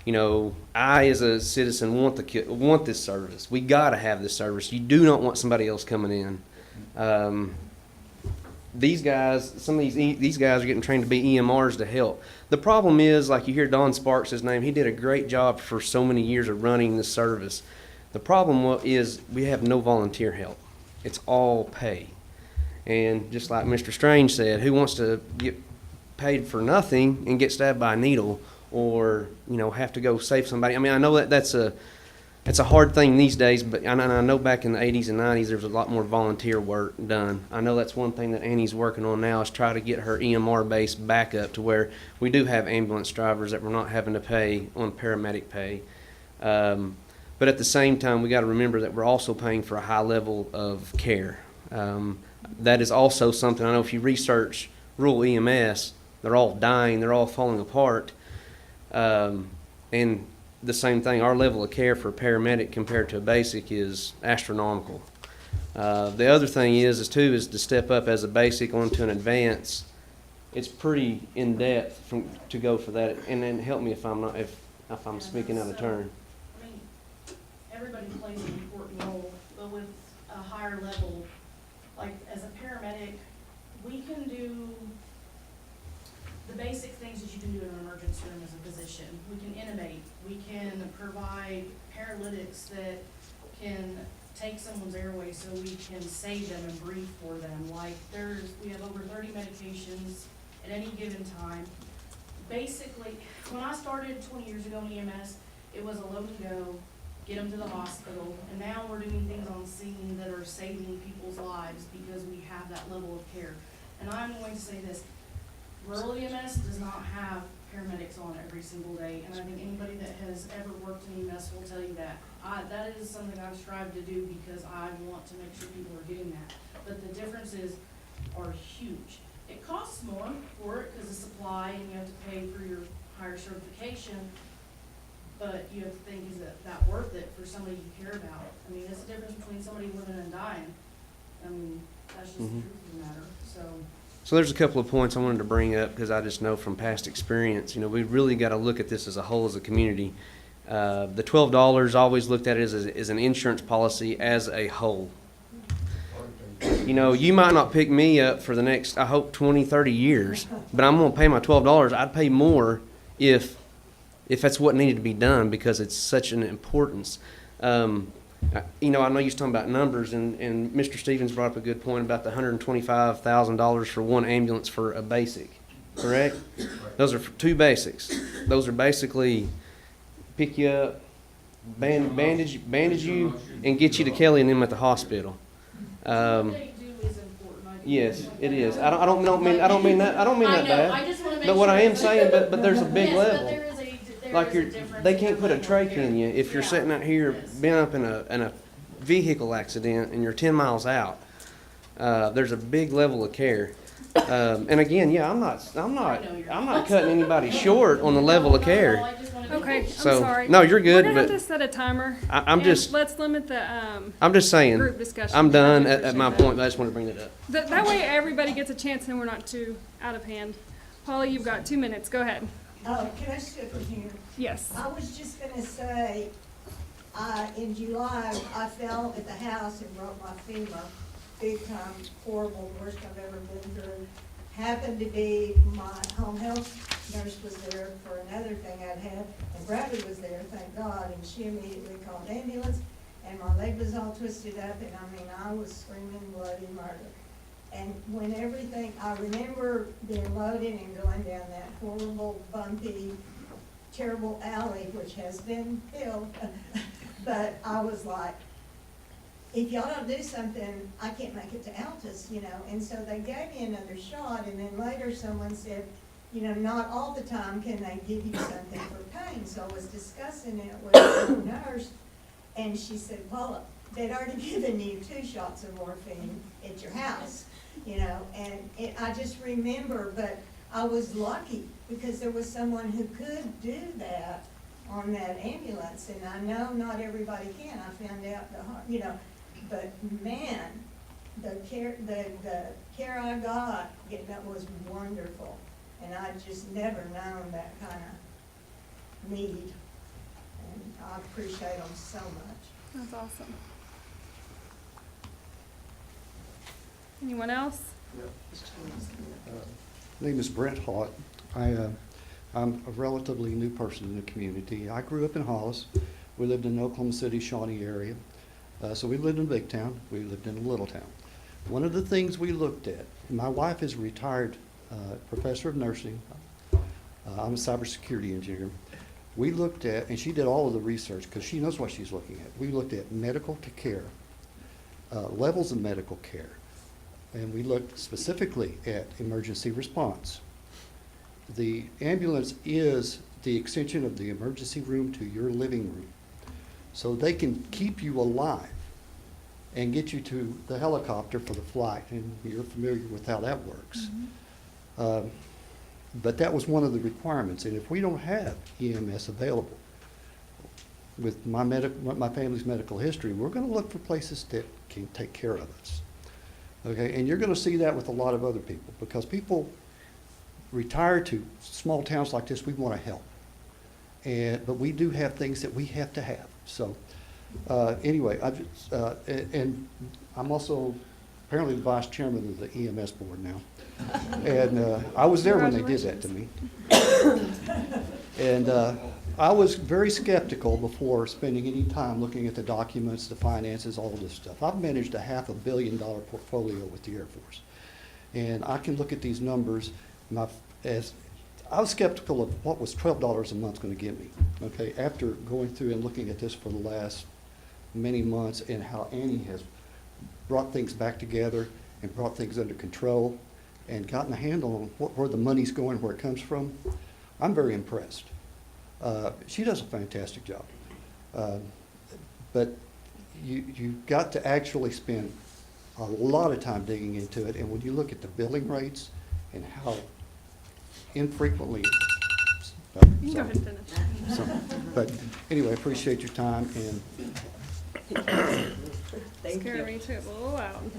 you know, I as a citizen want this service. We got to have this service. You do not want somebody else coming in. These guys, some of these guys are getting trained to be EMRs to help. The problem is, like you hear Don Sparks' name, he did a great job for so many years of running this service. The problem is we have no volunteer help. It's all pay. And just like Mr. Strange said, who wants to get paid for nothing and get stabbed by a needle, or, you know, have to go save somebody? I mean, I know that's it's a hard thing these days, but and I know back in the 80s and 90s there was a lot more volunteer work done. I know that's one thing that Annie's working on now is try to get her EMR base back up to where we do have ambulance drivers that we're not having to pay on paramedic pay. But at the same time, we got to remember that we're also paying for a high level of care. That is also something, I know if you research rural EMS, they're all dying, they're all falling apart. And the same thing, our level of care for a paramedic compared to a basic is astronomical. The other thing is to step up as a basic onto an advanced. It's pretty in depth to go for that. And then help me if I'm speaking out of turn. I mean, everybody plays an important role, but with a higher level, like as a paramedic, we can do the basic things that you can do in an emergency room as a physician. We can innovate, we can provide paralytics that can take someone's airway so we can save them and breathe for them. Like we have over 30 medications at any given time. Basically, when I started 20 years ago in EMS, it was a load and go, get them to the hospital, and now we're doing things on scene that are saving people's lives because we have that level of care. And I'm going to say this, rural EMS does not have paramedics on every single day, and I think anybody that has ever worked in EMS will tell you that. That is something I've strived to do because I want to make sure people are getting that. But the differences are huge. It costs more for it because of supply, and you have to pay for your higher certification, but you have to think, is that worth it for somebody you care about? I mean, it's the difference between somebody living and dying. I mean, that's just the truth of the matter, so. So there's a couple of points I wanted to bring up because I just know from past experience, we really got to look at this as a whole as a community. The $12, I always looked at it as an insurance policy as a whole. You might not pick me up for the next, I hope, 20, 30 years, but I'm going to pay my $12. I'd pay more if that's what needed to be done because it's such an importance. I know you're talking about numbers, and Mr. Stevens brought up a good point about the $125,000 for one ambulance for a basic, correct? Those are for two basics. Those are basically pick you up, bandage you, and get you to Kelly and them at the hospital. What they do is important. I do Yes, think it that is. matters. I don't mean that bad. I just wanna make But what sure I am that- saying, but there's a big Yes, level. but there is a Like difference they in can't the put a level of trach care. in you if you're Yeah. sitting out here, Yes. been up in a vehicle accident and you're 10 miles out. There's a big level of care. And again, yeah, I'm not cutting anybody short on the level of No, care. I just wanna be Okay, I'm So, sorry. no, you're good, We're gonna have but to set a timer. I'm and just- Let's limit the, I'm just saying, group discussion. I'm done I at my appreciate point, but I just want to bring that up. That way everybody gets a chance and we're not too out of hand. Paula, you've got 2 minutes. Go ahead. Oh, can I step in here? Yes. I was just gonna say, in July, I fell at the house and broke my femur, big time, horrible, worst I've ever been through. Happened to be, my home health nurse was there for another thing I'd had, and Bradley was there, thank God, and she immediately called ambulance, and my leg was all twisted up, and I was screaming bloody murder. And when everything, I remember being loaded and going down that horrible, bumpy, terrible alley, which has been filled, but I was like, if y'all don't do something, I can't make it to Altus, and so they gave me another shot, and then later someone said, not all the time can they give you something for pain, so I was discussing it with the nurse, and she said, Paula, they'd already given you 2 shots of morphine at your house, and I just remember, but I was lucky because there was someone who could do that on that ambulance, and I know not everybody can. I found out but man, the care I got, that was wonderful, and I just never known that kind of need, and I appreciate them so much. That's awesome. Anyone else? My name is Brent Hott. I'm a relatively new person in the community. I grew up in Hollis. We lived in the Oklahoma City, Shawnee area. So we lived in a big town. We lived in a little town. One of the things we looked at, my wife is a retired professor of nursing. I'm a cybersecurity engineer. We looked at, and she did all of the research because she knows what she's looking at. We looked at medical to care, levels of medical care, and we looked specifically at emergency response. The ambulance is the extension of the emergency room to your living room. So they can keep you alive and get you to the helicopter for the flight, and you're familiar with how that works. But that was one of the requirements, and if we don't have EMS available, with my family's medical history, we're gonna look for places that can take care of us. Okay, and you're gonna see that with a lot of other people, because people retire to small towns like this, we wanna help. But we do have things that we have to have, so. Anyway, and I'm also apparently the vice chairman of the EMS board now. And I was there when they did that to me. And I was very skeptical before spending any time looking at the documents, the finances, all this stuff. I've managed a $500 million portfolio with the Air Force. And I can look at these numbers, and I was skeptical of what was $12 a month going to give me, okay, after going through and looking at this for the last many months and how Annie has brought things back together and brought things under control and gotten a handle on where the money's going, where it comes from. I'm very impressed. She does a fantastic job. But you've got to actually spend a lot of time digging into it, and when you look at the billing rates and how infrequently. You can go ahead and finish. But anyway, I appreciate your time, and Thank you. Scared me too, it's a little loud.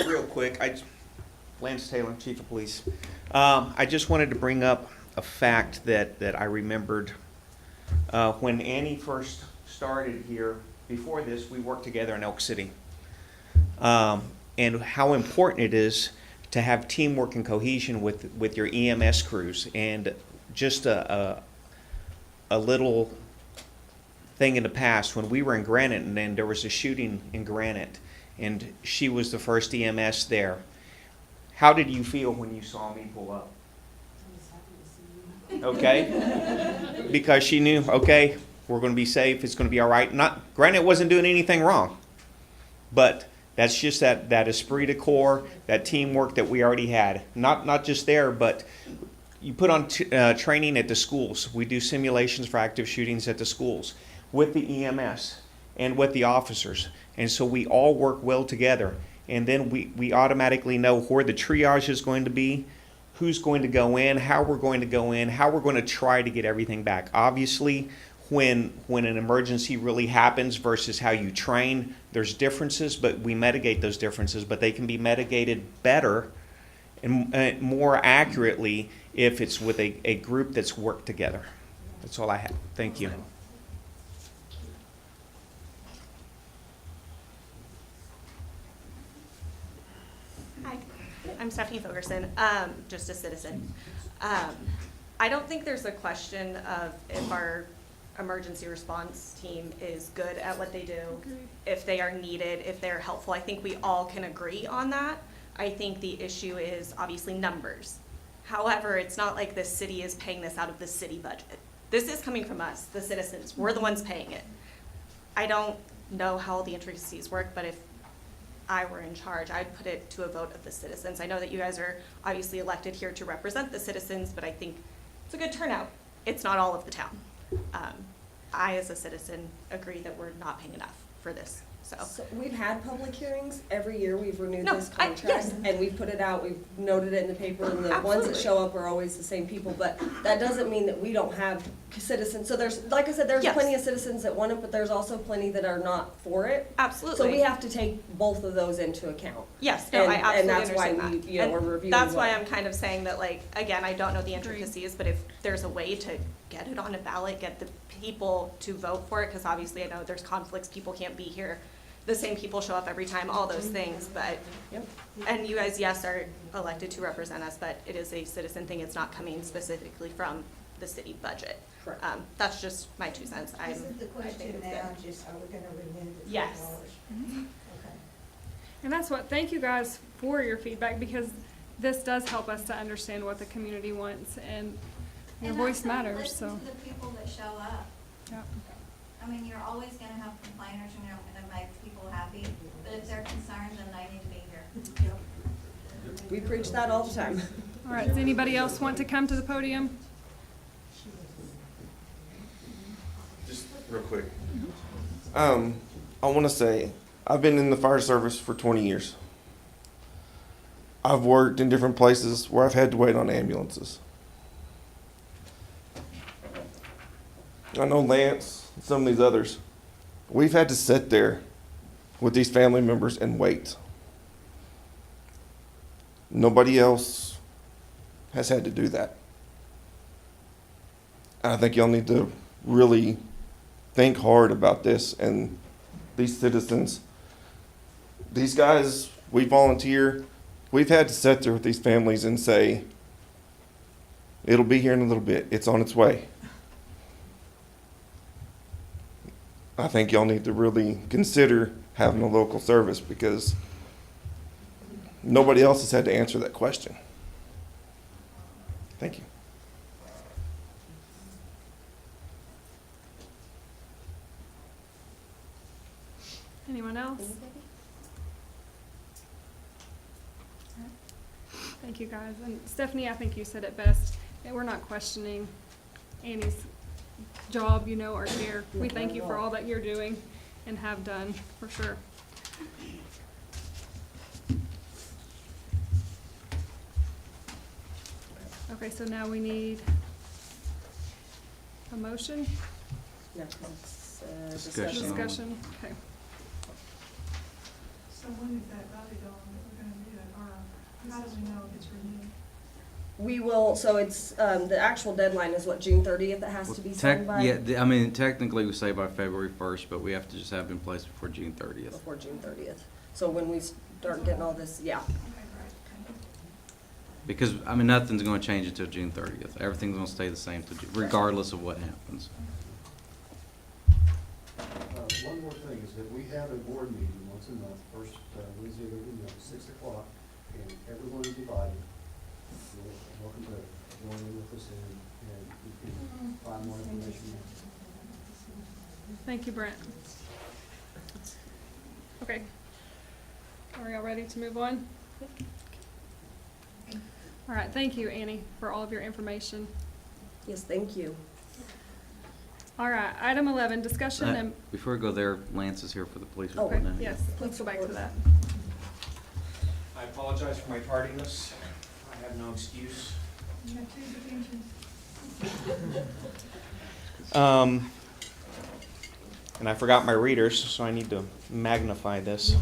Real quick, Lance Taylor, Chief of Police. I just wanted to bring up a fact that I remembered. When Annie first started here, before this, we worked together in Elk City. And how important it is to have teamwork and cohesion with your EMS crews. And just a little thing in the past, when we were in Granite, and then there was a shooting in Granite, and she was the first EMS there. How did you feel when you saw me pull up? Okay? Because she knew, okay, we're going to be safe, it's going to be all right. Granite wasn't doing anything wrong, but that's just that esprit de corps, that teamwork that we already had. Not just there, but you put on training at the schools. We do simulations for active shootings at the schools with the EMS and with the officers. And so we all work well together. And then we automatically know where the triage is going to be, who's going to go in, how we're going to go in, how we're going to try to get everything back. Obviously, when an emergency really happens versus how you train, there's differences, but we mitigate those differences, but they can be mitigated better and more accurately if it's with a group that's worked together. That's all I have. Thank you. Hi, I'm Stephanie Fogerson, just a citizen. I don't think there's a question of if our emergency response team is good at what they do, if they are needed, if they're helpful. I think we all can agree on that. I think the issue is obviously numbers. However, it's not like the city is paying this out of the city budget. This is coming from us, the citizens. We're the ones paying it. I don't know how the intricacies work, but if I were in charge, I'd put it to a vote of the citizens. I know that you guys are obviously elected here to represent the citizens, but I think it's a good turnout. It's not all of the town. I, as a citizen, agree that we're not paying enough for this. So we've had public hearings every year. We've renewed No, this yes. contract, and we've put it out. We've noted it in the paper, and the ones that Absolutely. show up are always the same people. But that doesn't mean that we don't have citizens. So there's, like I said, there's Yes. plenty of citizens that want it, but there's also plenty that are not for it. Absolutely. So we have to take both of those into account. Yes, no, I And absolutely that's why understand that. we, you know, And we're reviewing. that's why what- I'm kind of saying that, like, again, I don't know the intricacies, but if there's a way to get it on a ballot, get the people to vote for it, because obviously I know there's conflicts, people can't be here. The same people show up every time, all those things, but, Yep. and you guys, yes, are elected to represent us, but it is a citizen thing, it's not coming specifically from the city budget. Correct. That's just my 2 cents. Isn't the I think question it's now good. just, are we gonna remove the $3? Yes. Okay. And that's what, thank you guys for your feedback, because this does help us to understand what the community wants, and your And voice also matters, listen so. to the people that show up. Yeah. I mean, you're always gonna have complainers, and you're not gonna make people happy, but if they're concerned, then they need to be here. We preach that all the time. All right, does anybody else want to come to the podium? Just real quick. I want to say, I've been in the fire service for 20 years. I've worked in different places where I've had to wait on ambulances. I know Lance, and some of these others. We've had to sit there with these family members and wait. Nobody else has had to do that. And I think y'all need to really think hard about this and these citizens. These guys, we volunteer. We've had to sit there with these families and say, it'll be here in a little bit. It's on its way. I think y'all need to really consider having a local service because nobody else has had to answer that question. Thank you. Anyone else? Thank you, guys. And Stephanie, I think you said it best. We're not questioning Annie's job, or care. We thank you for all that you're doing and have done, for sure. Okay, so now we need a motion? No, it's, Discussion. Discussion, okay. So when is that voted on that we're gonna do it, or how do we know if it's renewed? We will, so it's, the actual deadline is what, June 30th it has to be signed by? Yeah, I mean, technically we say by February 1st, but we have to just have it in place before June 30th. Before June 30th. So when we start getting all this, yeah. Okay, great, thank you. Because, I mean, nothing's gonna change until June 30th. Everything's gonna stay the same regardless of what happens. One more thing is that we have a board meeting once a month, first Wednesday of every month, 6 o'clock, and everyone is invited. You're welcome to join in with us and you can find more information. Thank you, Brent. Okay. Are y'all ready to move on? All right, thank you, Annie, for all of your information. Yes, thank you. All right, item 11, discussion and, Before we go there, Lance is here for the police Oh, report okay, now. yes, let's go back to that. I apologize for my tardiness. I have no excuse. You got 2 detentions. And I forgot my readers, so I need to magnify this.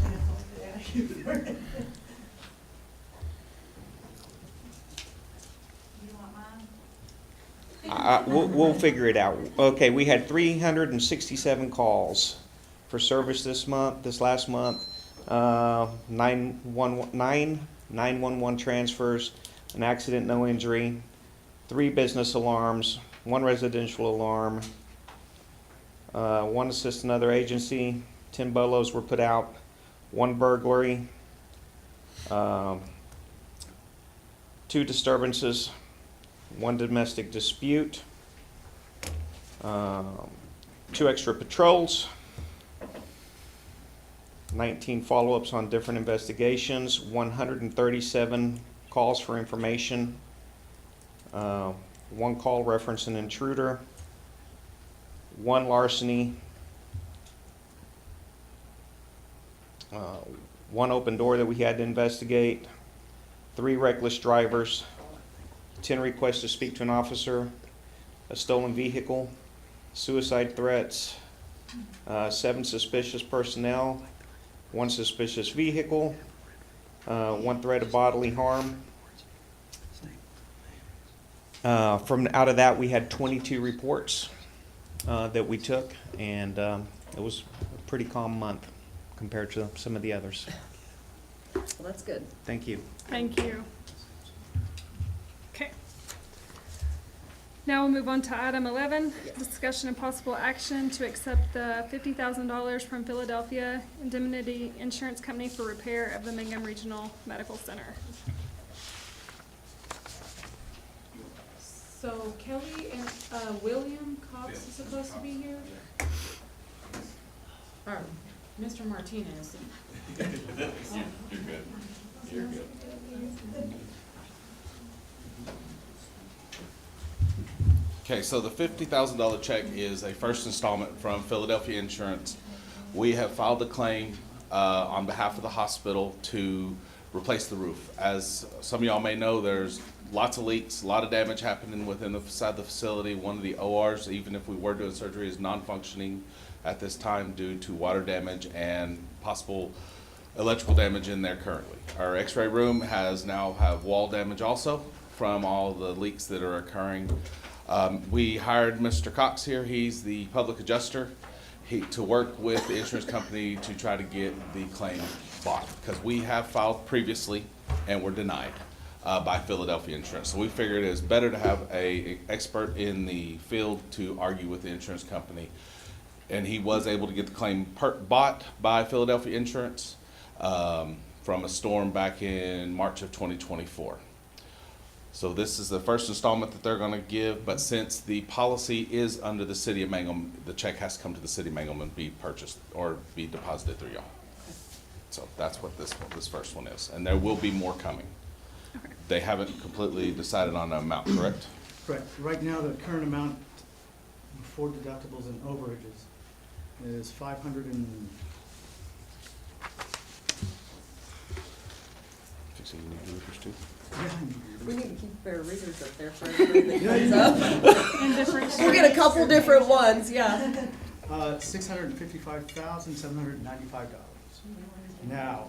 You want mine? We'll figure it out. Okay, we had 367 calls for service this last month. 911 transfers, an accident, no injury, 3 business alarms, 1 residential alarm, 1 assist another agency, 10 bolos were put out, 1 burglary, 2 disturbances, 1 domestic dispute, 2 extra patrols, 19 follow-ups on different investigations, 137 calls for information, 1 call reference an intruder, 1 larceny, 1 open door that we had to investigate, 3 reckless drivers, 10 requests to speak to an officer, a stolen vehicle, suicide threats, 7 suspicious personnel, 1 suspicious vehicle, 1 threat of bodily harm. From out of that, we had 22 reports that we took, and it was a pretty calm month compared to some of the others. Well, that's good. Thank you. Thank you. Okay. Now we'll move on to item 11, discussion and possible action to accept the $50,000 from Philadelphia Indemnity Insurance Company for repair of the Mangum Regional Medical Center. So Kelly and, William Cox is supposed to be here? Or Mr. Martinez. You're good. You're good. Okay, so the $50,000 check is a first installment from Philadelphia Insurance. We have filed a claim on behalf of the hospital to replace the roof. As some of y'all may know, there's lots of leaks, a lot of damage happening within the side of the facility. One of the ORs, even if we were doing surgery, is non-functioning at this time due to water damage and possible electrical damage in there currently. Our x-ray room now have wall damage also from all the leaks that are occurring. We hired Mr. Cox here. He's the public adjuster to work with the insurance company to try to get the claim bought, because we have filed previously and were denied by Philadelphia Insurance. So we figured it is better to have a expert in the field to argue with the insurance company. And he was able to get the claim bought by Philadelphia Insurance from a storm back in March of 2024. So this is the first installment that they're gonna give, but since the policy is under the city of Mangum, the check has to come to the city of Mangum and be purchased or be deposited through y'all. So that's what this first one is, and there will be more coming. They haven't completely decided on the amount, correct? Correct. Right now, the current amount before deductibles and overages is 500 and, Fixing you need roofers too? We need to keep Bear Riggers up there for everybody that comes up. We'll get a couple different ones, yeah. $655,795. Now,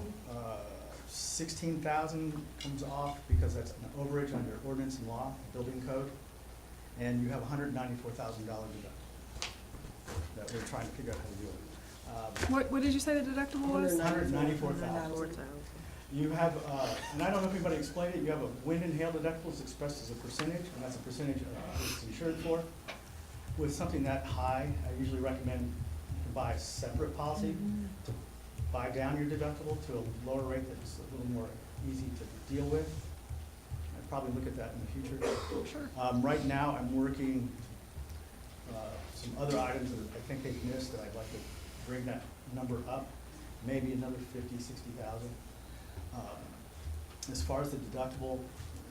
16,000 comes off because that's an overage under ordinance and law, building code, and you have $194,000 deductible that we're trying to figure out how to deal with. What did you say the deductible was? $194,000. You have, and I don't know if anybody explained it, you have a wind and hail deductible, it's expressed as a percentage, and that's a percentage of what it's insured for. With something that high, I usually recommend you can buy a separate policy to buy down your deductible to a lower rate that's a little more easy to deal with. I'd probably look at that in the future. Sure. Right now, I'm working some other items that I think they've missed that I'd like to bring that number up, maybe another 50, 60,000. As far as the deductible,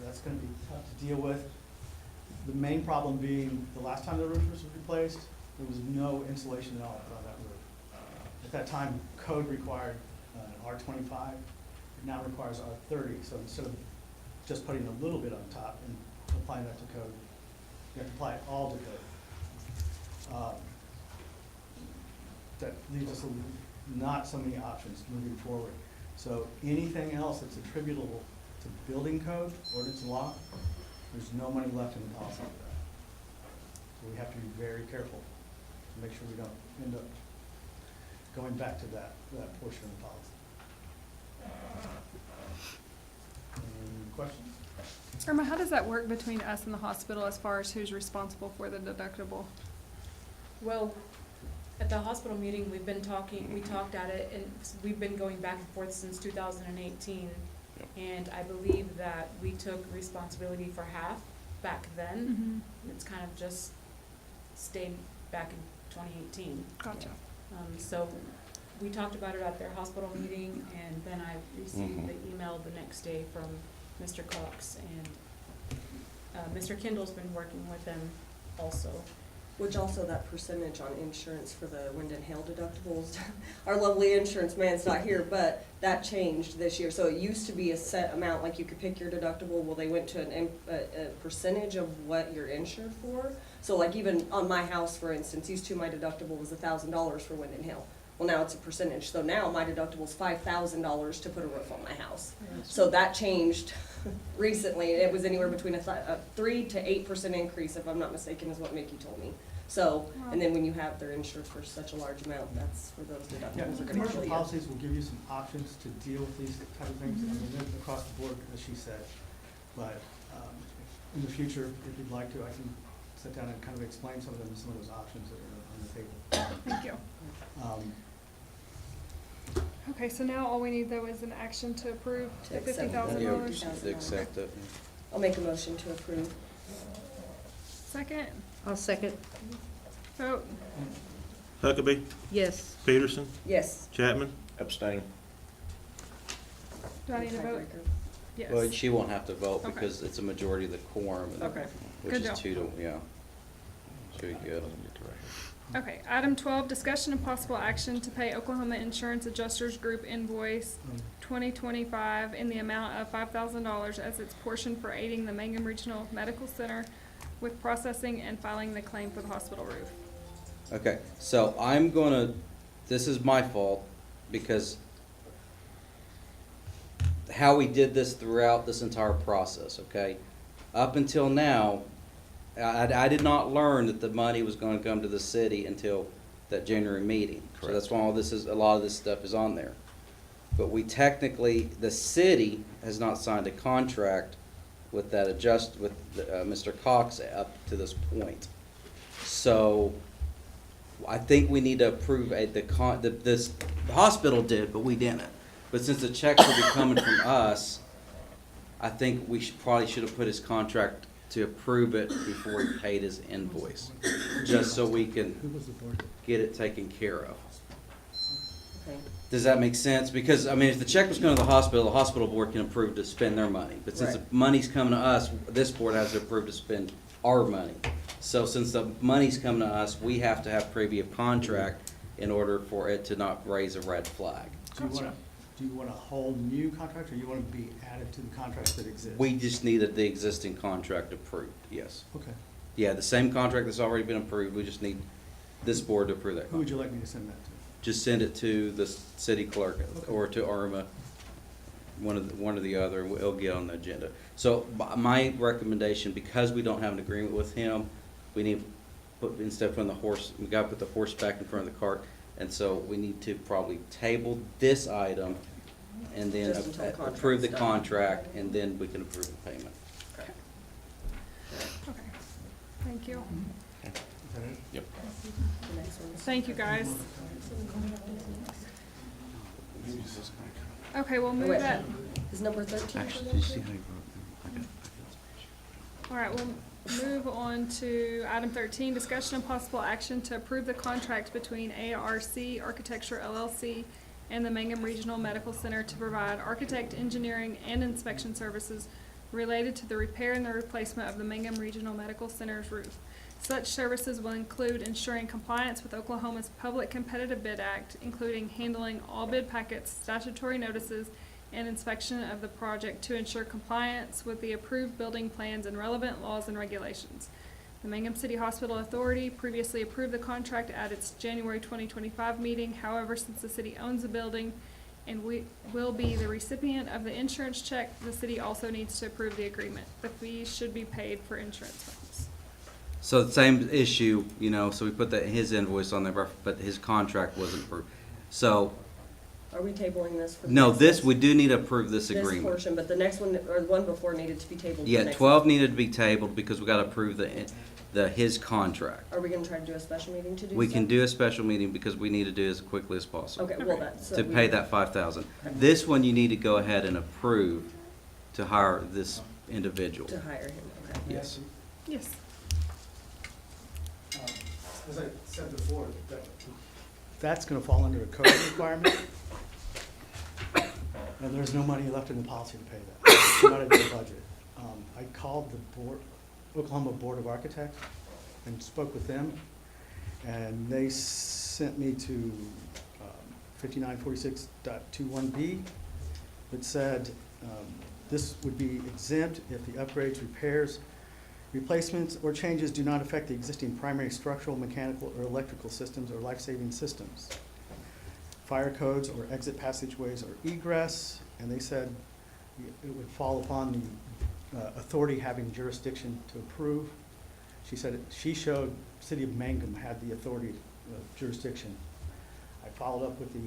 that's gonna be tough to deal with. The main problem being, the last time the roof was replaced, there was no insulation at all on that roof. At that time, code required an R25, it now requires R30, so instead of just putting a little bit on top and applying that to code, you have to apply it all to code. That leaves us not so many options moving forward. So anything else that's attributable to building code, ordinance and law, there's no money left in the policy for that. So we have to be very careful to make sure we don't end up going back to that portion of the policy. Any questions? Irma, how does that work between us and the hospital as far as who's responsible for the deductible? Well, at the hospital meeting, we talked at it, and we've been going back and forth since 2018. And I believe that we took responsibility for half back then. And it's kind of just stayed back in 2018. Gotcha. So we talked about it at their hospital meeting, and then I received the email the next day from Mr. Cox, and Mr. Kendall's been working with them also. Which also that percentage on insurance for the wind and hail deductibles, our lovely insurance man's not here, but that changed this year. So it used to be a set amount, like you could pick your deductible, well, they went to a percentage of what you're insured for. So like even on my house, for instance, used to my deductible was $1,000 for wind and hail. Well, now it's a percentage. So now my deductible is $5,000 to put a roof on my house. So that changed recently. It was anywhere between a 3 to 8% increase, if I'm not mistaken, is what Mickey told me. So, and then when you have their insurance for such a large amount, that's where those deductibles are gonna Commercial kill you. policies will give you some options to deal with these type of things, I mean, they're across the board, as she said. But in the future, if you'd like to, I can sit down and kind of explain some of those options that are on the table. Thank you. Okay, so now all we need though is an action to approve the To accept $50,000. $50,000. Accept it. I'll make a motion to approve. second? I'll second. Vote. Huckabee, Yes. Peterson, Yes. Chapman, Abstain. Do I need to vote? Yes. Well, she won't have to vote Okay. because it's a majority of the quorum. and- Okay. Which Good is deal. 2 to, yeah. Should be good. Okay, item 12, discussion and possible action to pay Oklahoma Insurance Adjusters Group invoice 2025 in the amount of $5,000 as its portion for aiding the Mangum Regional Medical Center with processing and filing the claim for the hospital roof. Okay, so I'm gonna, this is my fault, because how we did this throughout this entire process, okay? Up until now, I did not learn that the money was gonna come to the city until that January meeting. So that's why all this is, a lot of this stuff is on there. But we technically, the city has not signed a contract with that with Mr. Cox up to this point. So I think we need to approve the hospital did, but we didn't. But since the checks will be coming from us, I think we probably should have put his contract to approve it before he paid his invoice, just so we can get it taken care of. Okay. Does that make sense? Because, I mean, if the check was going to the hospital board can approve to spend their money. But since the Right. money's coming to us, this board has to approve to spend our money. So since the money's coming to us, we have to have previous contract in order for it to not raise a red flag. Do you want a whole new contract, or you want to be added to the contracts that exist? We just needed the existing contract approved, yes. Okay. Yeah, the same contract that's already been approved, we just need this board to approve that. Who would you like me to send that to? Just send it to the city clerk Okay. or to Irma, one or the other, and it'll get on the agenda. So my recommendation, because we don't have an agreement with him, we need, instead of putting the horse, we gotta put the horse back in front of the cart. And so we need to probably table this item and then Just until contract's approve the done. contract, and then we can approve the payment. Okay, thank you. Is that it? Yep. The next one. Thank you, guys. Okay, we'll move wait. that. Is number 13? Actually, for did you that see too? how you wrote them? All right, we'll move on to item 13, discussion and possible action to approve the contract between ARC Architecture LLC and the Mangum Regional Medical Center to provide architect, engineering, and inspection services related to the repair and the replacement of the Mangum Regional Medical Center's roof. Such services will include ensuring compliance with Oklahoma's Public Competitive Bid Act, including handling all bid packets, statutory notices, and inspection of the project to ensure compliance with the approved building plans and relevant laws and regulations. The Mangum City Hospital Authority previously approved the contract at its January 2025 meeting. However, since the city owns the building and we will be the recipient of the insurance check, the city also needs to approve the agreement. The fees should be paid for insurance funds. So the same issue, you know, so we put his invoice on there, but his contract wasn't approved. So, Are we tabling this for the no, next one? we do need to approve this This agreement. portion, but the next one, or the one before needed to be tabled. for the Yeah, next 12 one. needed to be tabled because we gotta approve his contract. Are we gonna try to do a special meeting to do so? We can do a special meeting because we need to do it as quickly as possible. Okay, well, that's. To pay that 5,000. This one you need to go ahead and approve to hire this individual. To hire him, okay. Yes. Yes. As I said before, that's gonna fall under a code requirement. And there's no money left in the policy to pay that. It's not in the budget. I called the Oklahoma Board of Architects and spoke with them, and they sent me to 5946.21B that said this would be exempt if the upgrades, repairs, replacements, or changes do not affect the existing primary structural, mechanical, or electrical systems or life-saving systems, fire codes or exit passageways or egress, and they said it would fall upon the authority having jurisdiction to approve. She said she showed City of Mangum had the authority jurisdiction. I followed up with the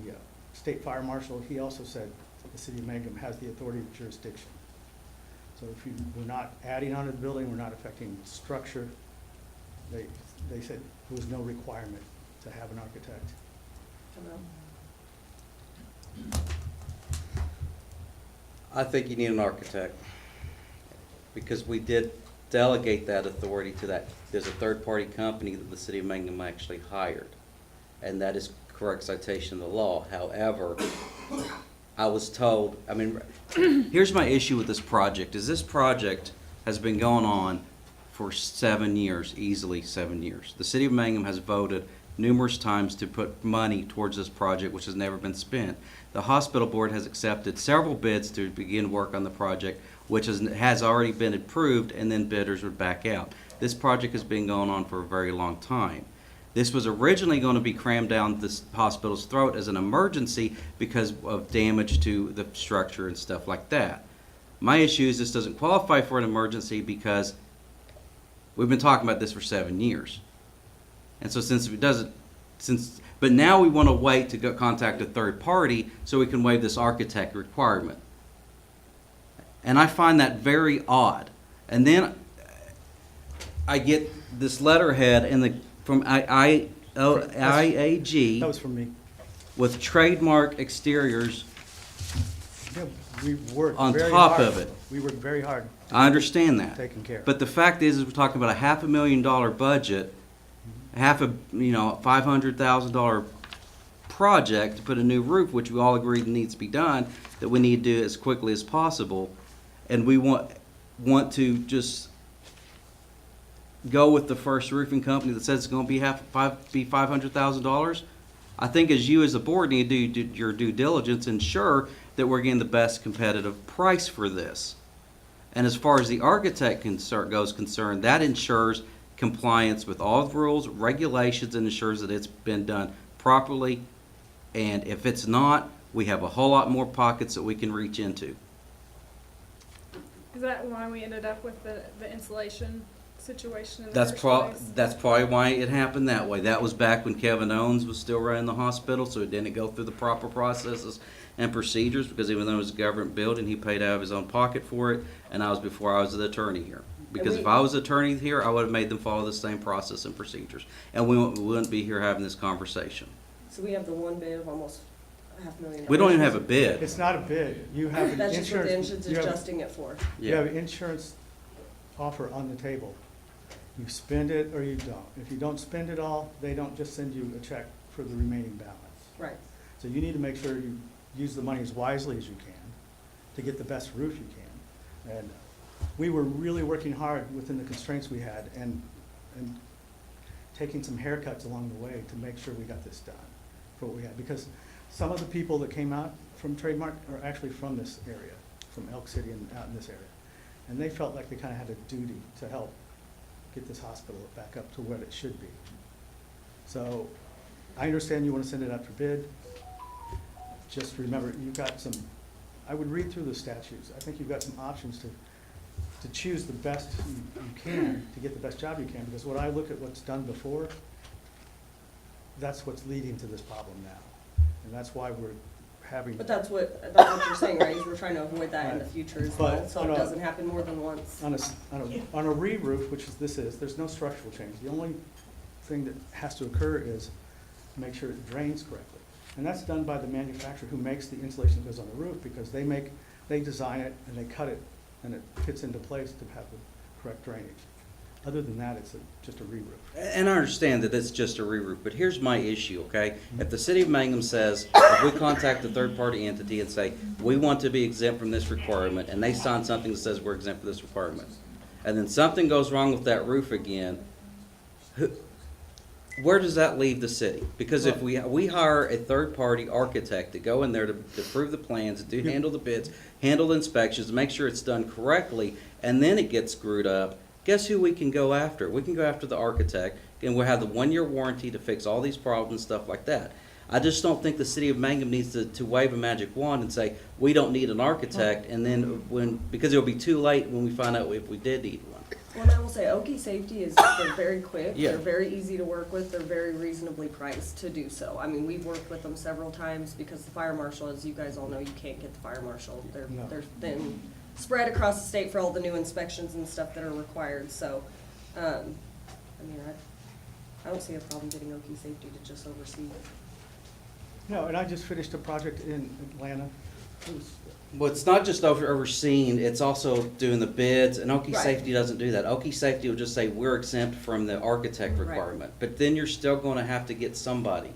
state fire marshal. He also said the City of Mangum has the authority of jurisdiction. So if we're not adding on to the building, we're not affecting structure, they said there was no requirement to have an architect. I think you need an architect because we did delegate that authority to that. There's a third-party company that the city of Mangum actually hired, and that is correct citation of the law. However, I was told, I mean, here's my issue with this project, is this project has been going on for 7 years, easily 7 years. The city of Mangum has voted numerous times to put money towards this project, which has never been spent. The hospital board has accepted several bids to begin work on the project, which has already been approved, and then bidders would back out. This project has been going on for a very long time. This was originally going to be crammed down this hospital's throat as an emergency because of damage to the structure and stuff like that. My issue is this doesn't qualify for an emergency because we've been talking about this for 7 years. And so since it doesn't, but now we want to wait to go contact a third party so we can waive this architect requirement. And I find that very odd. And then I get this letterhead from IAG. That was from me. With Trademark Exteriors Yeah, we worked on very top hard. of it. We worked very hard. I understand that. Taken care of. But the fact is we're talking about a $500,000 budget, $500,000 project to put a new roof, which we all agree needs to be done, that we need to do as quickly as possible. And we want to just go with the first roofing company that says it's going to be $500,000. I think as you as a board need to do your due diligence, ensure that we're getting the best competitive price for this. And as far as the architect goes concerned, that ensures compliance with all the rules, regulations, and ensures that it's been done properly. And if it's not, we have a whole lot more pockets that we can reach into. Is that why we ended up with the insulation situation in the That's first place? that's probably why it happened that way. That was back when Kevin Owens was still running the hospital, so it didn't go through the proper processes and procedures, because even though it was a government building, he paid out of his own pocket for it, and I was before I was the attorney here. Because if I was attorney here, I would have made them follow the same process and procedures, and we wouldn't be here having this conversation. So we have the one bid of almost $500,000. We don't even have a bid. It's not a bid. You have an That's just what the insurance. insurance is you have- adjusting it for. You have an insurance offer on the table. You spend it or you don't. If you don't spend it all, they don't just send you a check for the remaining balance. Right. So you need to make sure you use the money as wisely as you can to get the best roof you can. And we were really working hard within the constraints we had and taking some haircuts along the way to make sure we got this done for what we had. Because some of the people that came out from Trademark are actually from this area, from Elk City and out in this area. And they felt like they kind of had a duty to help get this hospital back up to what it should be. So I understand you want to send it out for bid. Just remember, you've got some, I would read through the statutes. I think you've got some options to choose the best you can, to get the best job you can, because when I look at what's done before, that's what's leading to this problem now. And that's why we're having. But that's what you're saying, right, is we're trying to avoid that in the future as well, But so it doesn't happen more than once. On a re-roof, which is there's no structural change. The only thing that has to occur is make sure it drains correctly. And that's done by the manufacturer who makes the insulation that goes on the roof, because they design it and they cut it and it fits into place to have the correct drainage. Other than that, it's just a re-roof. And I understand that it's just a re-roof, but here's my issue, okay? If the city of Mangum says, if we contact a third-party entity and say, we want to be exempt from this requirement, and they sign something that says we're exempt from this requirement, and then something goes wrong with that roof again, where does that leave the city? Because if we hire a third-party architect to go in there to approve the plans, to handle the bids, handle the inspections, make sure it's done correctly, and then it gets screwed up, guess who we can go after? We can go after the architect, and we'll have the 1-year warranty to fix all these problems and stuff like that. I just don't think the city of Mangum needs to wave a magic wand and say, we don't need an architect, and then because it'll be too late when we find out if we did need one. Well, and I will say, Okie Safety they're very quick, Yeah. they're very easy to work with, they're very reasonably priced to do so. I mean, we've worked with them several times because the fire marshal, as you guys all know, you can't get the fire marshal. They're then spread across the state for all the new inspections and stuff that are required, so, I mean, I don't see a problem getting Okie Safety to just oversee. No, and I just finished a project in Atlanta. It was Well, it's not just overseeing, it's also doing the bids, and Okie Right. Safety doesn't do that. Okie Safety will just say, we're exempt from the architect Right. requirement. But then you're still gonna have to get somebody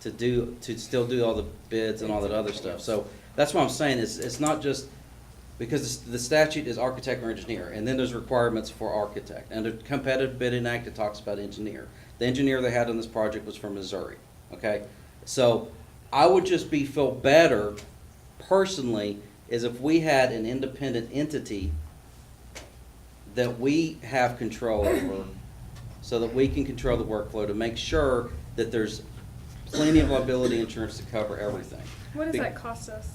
to still do all the bids and all that other stuff. So that's what I'm saying, it's not just, because the statute is architect or engineer, and then there's requirements for architect. And the competitive bidding act, it talks about engineer. The engineer they had on this project was from Missouri, okay? So I would just feel better personally is if we had an independent entity that we have control over, so that we can control the workflow to make sure that there's plenty of liability insurance to cover everything. What does Be- that cost us?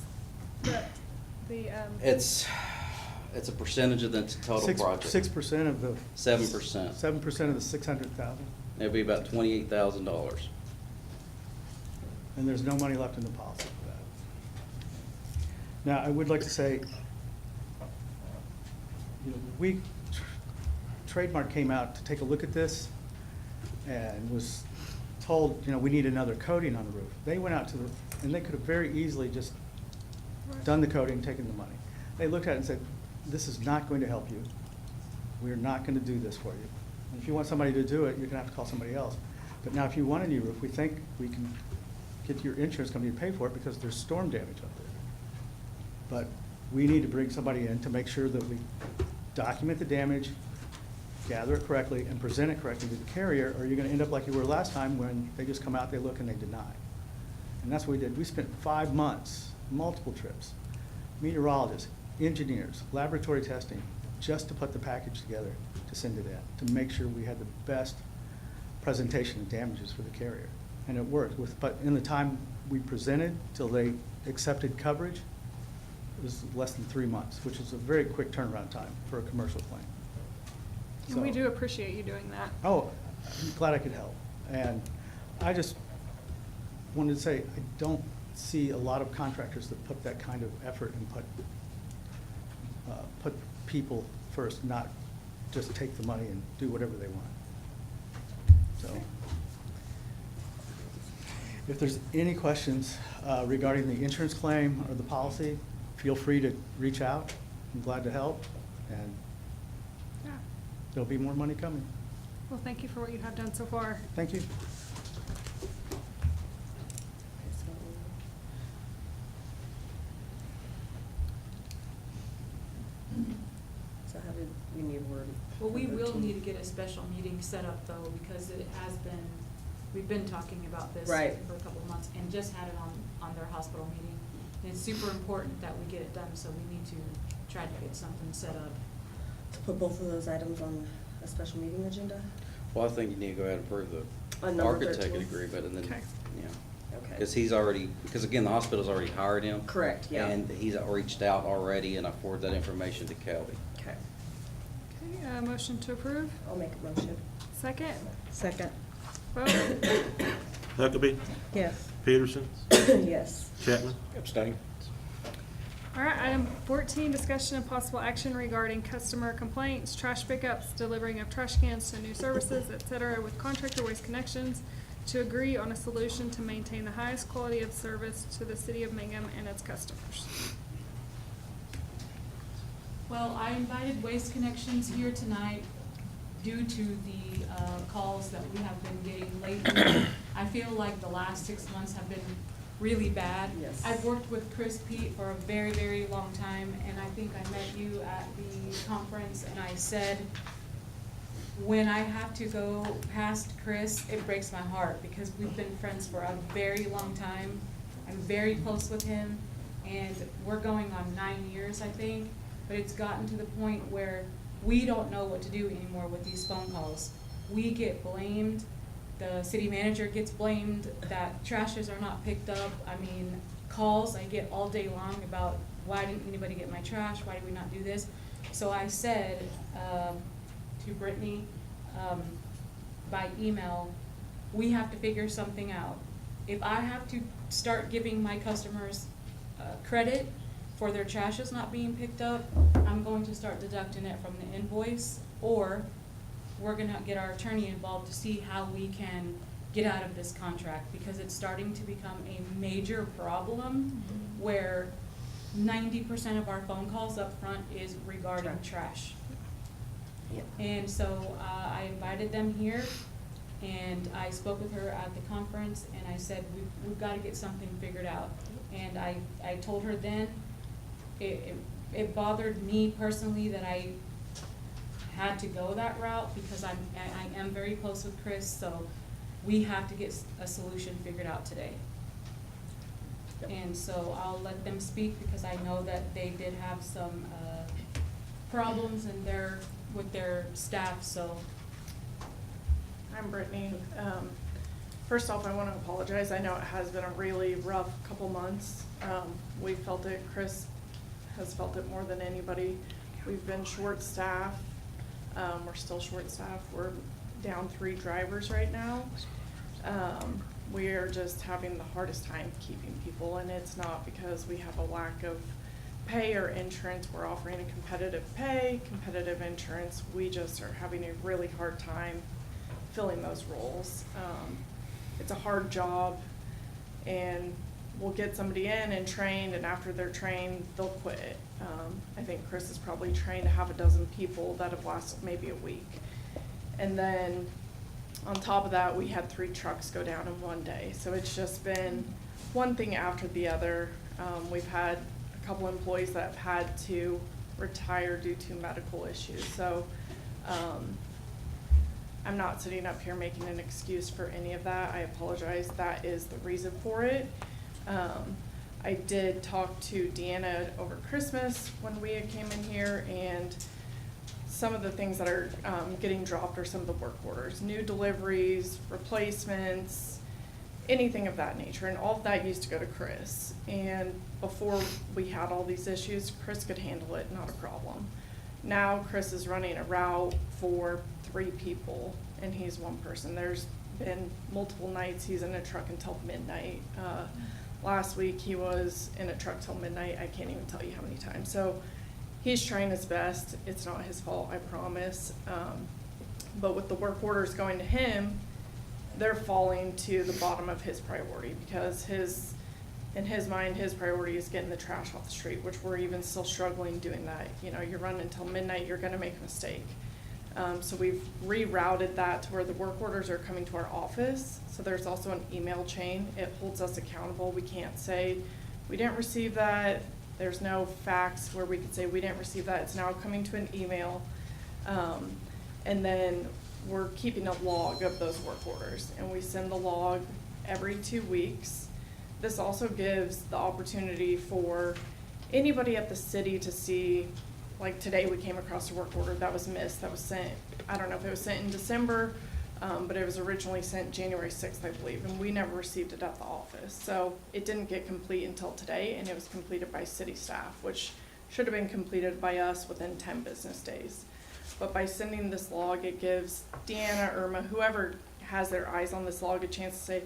It's a percentage of the total project. 6% of the. 7%. 7% of the 600,000, It'd be about $28,000. and there's no money left in the policy for that. Now, I would like to say, Trademark came out to take a look at this and was told, we need another coating on the roof. They went out and they could have very easily just done the coating, taken the money. They looked at it and said, this is not going to help you. We're not going to do this for you. And if you want somebody to do it, you're going to have to call somebody else. But now, if you want a new roof, we think we can get your insurance company to pay for it because there's storm damage up there. But we need to bring somebody in to make sure that we document the damage, gather it correctly, and present it correctly to the carrier, or you're going to end up like you were last time when they just come out, they look, and they deny. And that's what we did. We spent 5 months, multiple trips, meteorologists, engineers, laboratory testing, just to put the package together to send it in, to make sure we had the best presentation of damages for the carrier. And it worked. But in the time we presented till they accepted coverage, it was less than 3 months, which is a very quick turnaround time for a commercial claim. And we So- do appreciate you doing that. Oh, I'm glad I could help. And I just wanted to say, I don't see a lot of contractors that put that kind of effort and put people first, not just take the money and do whatever they want. So, if there's any questions regarding the insurance claim or the policy, feel free to reach out. I'm glad to help, and Yeah. there'll be more money coming. Well, thank you for what you have done so far. Thank you. So how did we need word? Well, we will need to get a special meeting set up though, because it has been, we've been talking about this Right. for a couple of months and just had it on their hospital meeting. And it's super important that we get it done, so we need to try to get something set up. To put both of those items on a special meeting agenda? Well, I think you need to go ahead and approve On the number architect 13? agreement, and then, Okay. yeah. Okay. Because he's already, because again, the hospital's already hired him. Correct, yeah. And he's reached out already, and I forwarded that information to Kelby. Okay, Okay, motion to approve. I'll make a motion. Second. Second. Vote. Huckabee, Yes. Peterson, Yes. Chapman. Abstain. All right, item 14, discussion and possible action regarding customer complaints, trash pickups, delivering of trash cans to new services, et cetera, with Contractor Waste Connections to agree on a solution to maintain the highest quality of service to the city of Mangum and its customers. Well, I invited Waste Connections here tonight due to the calls that we have been getting lately. I feel like the last 6 months have been really bad. Yes. I've worked with Chris Pete for a very, very long time, and I think I met you at the conference, and I said, when I have to go past Chris, it breaks my heart, because we've been friends for a very long time. I'm very close with him, and we're going on 9 years, I think, but it's gotten to the point where we don't know what to do anymore with these phone calls. We get blamed, the city manager gets blamed that trashes are not picked up. I mean, calls I get all day long about, why didn't anybody get my trash, why did we not do this? So I said to Brittany by email, we have to figure something out. If I have to start giving my customers credit for their trashes not being picked up, I'm going to start deducting it from the invoice, or we're gonna get our attorney involved to see how we can get out of this contract, because it's starting to become a major problem where 90% of our phone calls up front is regarding trash. And so I invited them here, and I spoke with her at the conference, and I said, we've got to get something figured out. And I told her then, it bothered me personally that I had to go that route, because I am very close with Chris, so we have to get a solution figured out today. And so I'll let them speak, because I know that they did have some problems with their staff, so. I'm Brittany. First off, I want to apologize. I know it has been a really rough couple months. We felt it. Chris has felt it more than anybody. We've been short-staffed. We're still short-staffed. We're down 3 drivers right now. We are just having the hardest time keeping people, and it's not because we have a lack of pay or insurance. We're offering a competitive pay, competitive insurance. We just are having a really hard time filling those roles. It's a hard job, and we'll get somebody in and trained, and after they're trained, they'll quit. I think Chris is probably trained to have a dozen people that have lasted maybe a week. And then on top of that, we had 3 trucks go down in one day. So it's just been one thing after the other. We've had a couple employees that have had to retire due to medical issues. So I'm not sitting up here making an excuse for any of that. I apologize. That is the reason for it. I did talk to Deanna over Christmas when we came in here, and some of the things that are getting dropped are some of the work orders, new deliveries, replacements, anything of that nature. And all of that used to go to Chris. And before we had all these issues, Chris could handle it, not a problem. Now Chris is running a route for 3 people, and he's one person. There's been multiple nights he's in a truck until midnight. Last week he was in a truck till midnight. I can't even tell you how many times. So he's trying his best. It's not his fault, I promise. But with the work orders going to him, they're falling to the bottom of his priority, because in his mind, his priority is getting the trash off the street, which we're even still struggling doing that. You know, you're running until midnight, you're gonna make a mistake. So we've rerouted that to where the work orders are coming to our office. So there's also an email chain. It holds us accountable. We can't say, we didn't receive that. There's no fax where we could say, we didn't receive that. It's now coming to an email. And then we're keeping a log of those work orders, and we send the log every 2 weeks. This also gives the opportunity for anybody at the city to see, like today we came across a work order that was missed, that was sent, I don't know if it was sent in December, but it was originally sent January 6th, I believe, and we never received it at the office. So it didn't get complete until today, and it was completed by city staff, which should have been completed by us within 10 business days. But by sending this log, it gives Deanna, Irma, whoever has their eyes on this log, a chance to say,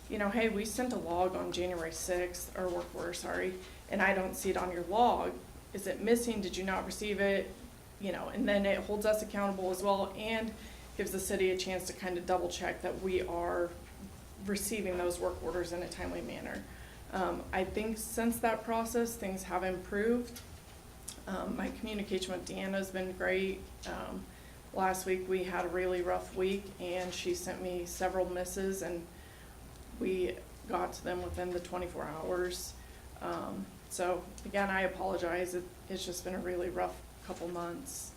you know, hey, we sent a log on January 6th, or work order, sorry, and I don't see it on your log. Is it missing? Did you not receive it? You know, and then it holds us accountable as well, and gives the city a chance to kind of double check that we are receiving those work orders in a timely manner. I think since that process, things have improved. My communication with Deanna has been great. Last week we had a really rough week, and she sent me several misses, and we got to them within the 24 hours. So again, I apologize. It's just been a really rough couple months.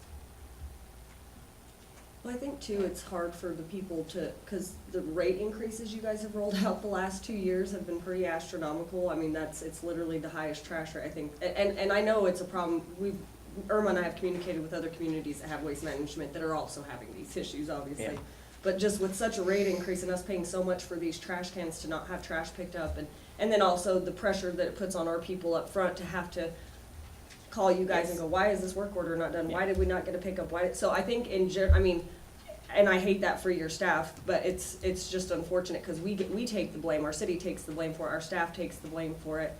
Well, I think too, it's hard for the people to, because the rate increases you guys have rolled out the last 2 years have been pretty astronomical. I mean, it's literally the highest trash rate, I think. And I know it's a problem. Irma and I have communicated with other communities that have waste management that are also having these issues, obviously. Yeah. But just with such a rate increase and us paying so much for these trash cans to not have trash picked up, and then also the pressure that it puts on our people up front to have to call you guys and go, why is this work order not done? Why did we not get a pickup? So I think I mean, and I hate that for your staff, but it's just unfortunate, because we take the blame. Our city takes the blame for it. Our staff takes the blame for it,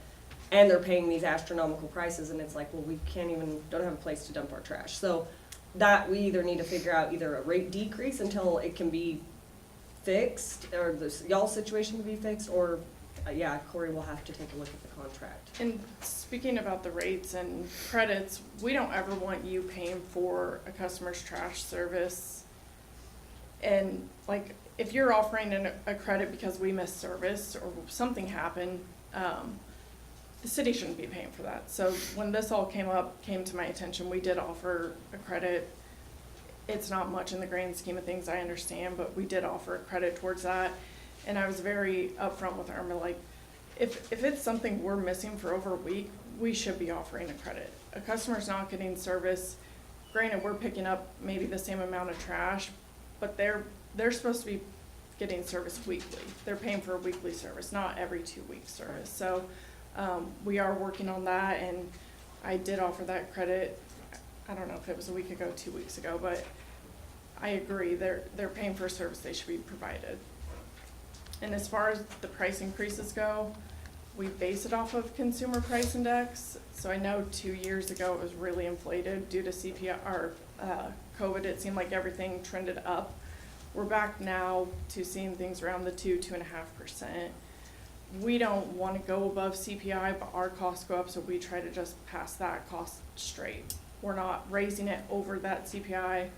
and they're paying these astronomical prices. And it's like, well, we don't have a place to dump our trash. So that we either need to figure out either a rate decrease until it can be fixed, or y'all's situation can be fixed, or yeah, Corey will have to take a look at the contract. And speaking about the rates and credits, we don't ever want you paying for a customer's trash service. And like, if you're offering a credit because we missed service or something happened, the city shouldn't be paying for that. So when this all came to my attention, we did offer a credit. It's not much in the grand scheme of things, I understand, but we did offer a credit towards that. And I was very upfront with Irma, like, if it's something we're missing for over a week, we should be offering a credit. A customer's not getting service. Granted, we're picking up maybe the same amount of trash, but they're supposed to be getting service weekly. They're paying for a weekly service, not every 2 week service. So we are working on that, and I did offer that credit. I don't know if it was a week ago, 2 weeks ago, but I agree, they're paying for a service they should be provided. And as far as the price increases go, we base it off of consumer price index. So I know 2 years ago it was really inflated due to CPI or COVID. It seemed like everything trended up. We're back now to seeing things around the 2.5%. We don't want to go above CPI, but our costs go up, so we try to just pass that cost straight. We're not raising it over that CPI,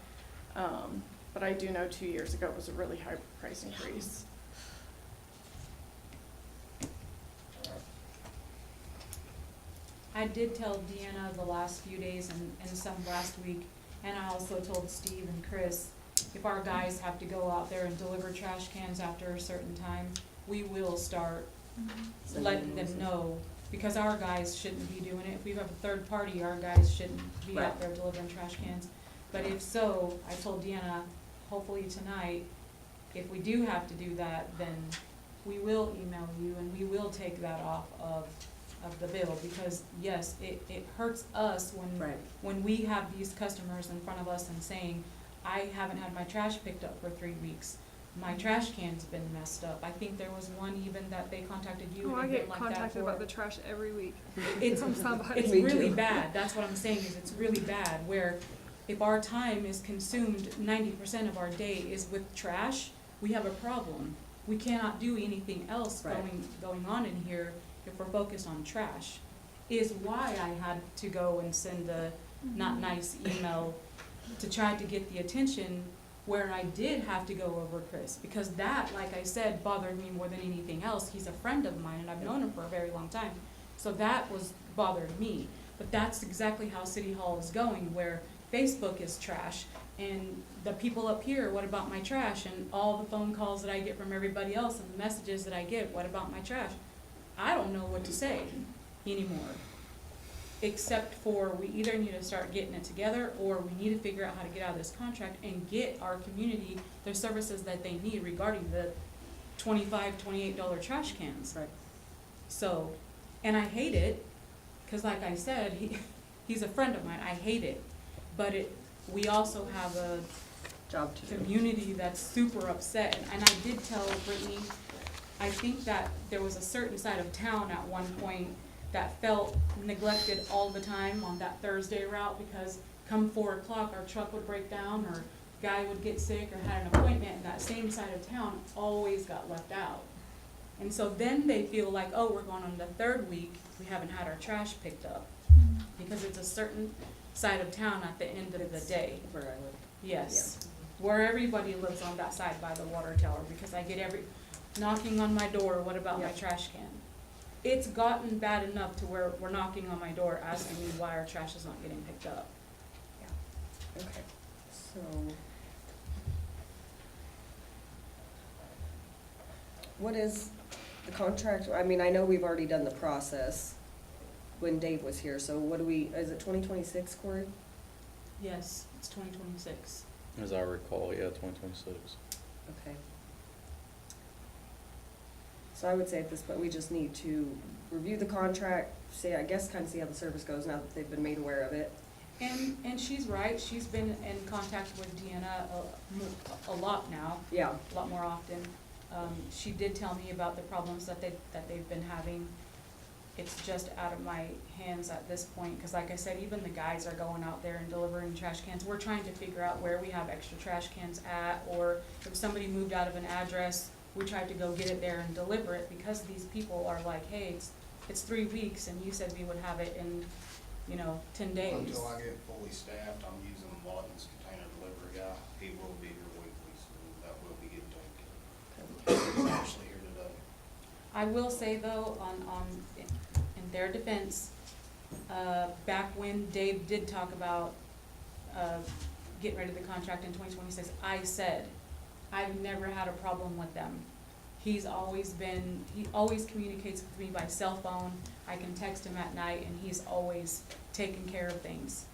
but I do know 2 years ago it was a really high price increase. I did tell Deanna the last few days and some last week, and I also told Steve and Chris, if our guys have to go out there and deliver trash cans after a certain time, we will start letting them know, because our guys shouldn't be doing it. If we have a third party, our guys shouldn't be out there delivering trash cans. But if so, I told Deanna, hopefully tonight, if we do have to do that, then we will email you and we will take that off of the bill, because yes, it hurts us when we have these customers in front of us and saying, I haven't had my trash picked up for 3 weeks. My trash can's been messed up. I think there was one even that they contacted you. Oh, and I it get been like that contacted for- about the trash every week. It's from somebody. It's Me really too. bad. That's what I'm saying, is it's really bad, where if our time is consumed, 90% of our day is with trash, we have a problem. We cannot do anything else going on in here if we're focused on trash. Is why I had to go and send the not nice email to try to get the attention, where I did have to go over Chris, because that, like I said, bothered me more than anything else. He's a friend of mine and I've known him for a very long time. So that bothered me. But that's exactly how City Hall is going, where Facebook is trash, and the people up here, what about my trash? And all the phone calls that I get from everybody else and the messages that I get, what about my trash? I don't know what to say anymore, except for we either need to start getting it together, or we need to figure out how to get out of this contract and get our community the services that they need regarding the $25, $28 trash cans. Right. So, and I hate it, because like I said, he's a friend of mine. I hate it, but we also have a Job to do. community that's super upset. And I did tell Brittany, I think that there was a certain side of town at one point that felt neglected all the time on that Thursday route, because come 4 o'clock, our truck would break down, or guy would get sick or had an appointment, and that same side of town always got left out. And so then they feel like, oh, we're going on the 3rd week, we haven't had our trash picked up, because it's a certain side of town at the end of the day. Where I live. Yes, where everybody lives on that side by the water tower, because I get knocking on my door, what about my trash can? It's gotten bad enough to where we're knocking on my door asking me why our trash is not getting picked up. Okay, so. What is the contract? I mean, I know we've already done the process when Dave was here, so what is it 2026, Corey? Yes, it's 2026. As I recall, yeah, 2026. Okay. So I would say at this point, we just need to review the contract, I guess kind of see how the service goes now that they've been made aware of it. And she's right, she's been in contact with Deanna a lot now. Yeah. A lot more often. She did tell me about the problems that they've been having. It's just out of my hands at this point, because like I said, even the guys are going out there and delivering trash cans. We're trying to figure out where we have extra trash cans at, or if somebody moved out of an address, We tried to go get it there and deliver it because these people are like, hey, it's 3 weeks and you said we would have it in, 10 days. Until I get fully staffed, I'm using Lawton's container delivery guy. He will be here weekly, so that will be getting taken care of. He's actually here today. I will say though, in their defense, back when Dave did talk about, getting rid of the contract in 2026, I said, I've never had a problem with them. He always communicates with me by cell phone. I can text him at night and he's always taking care of things.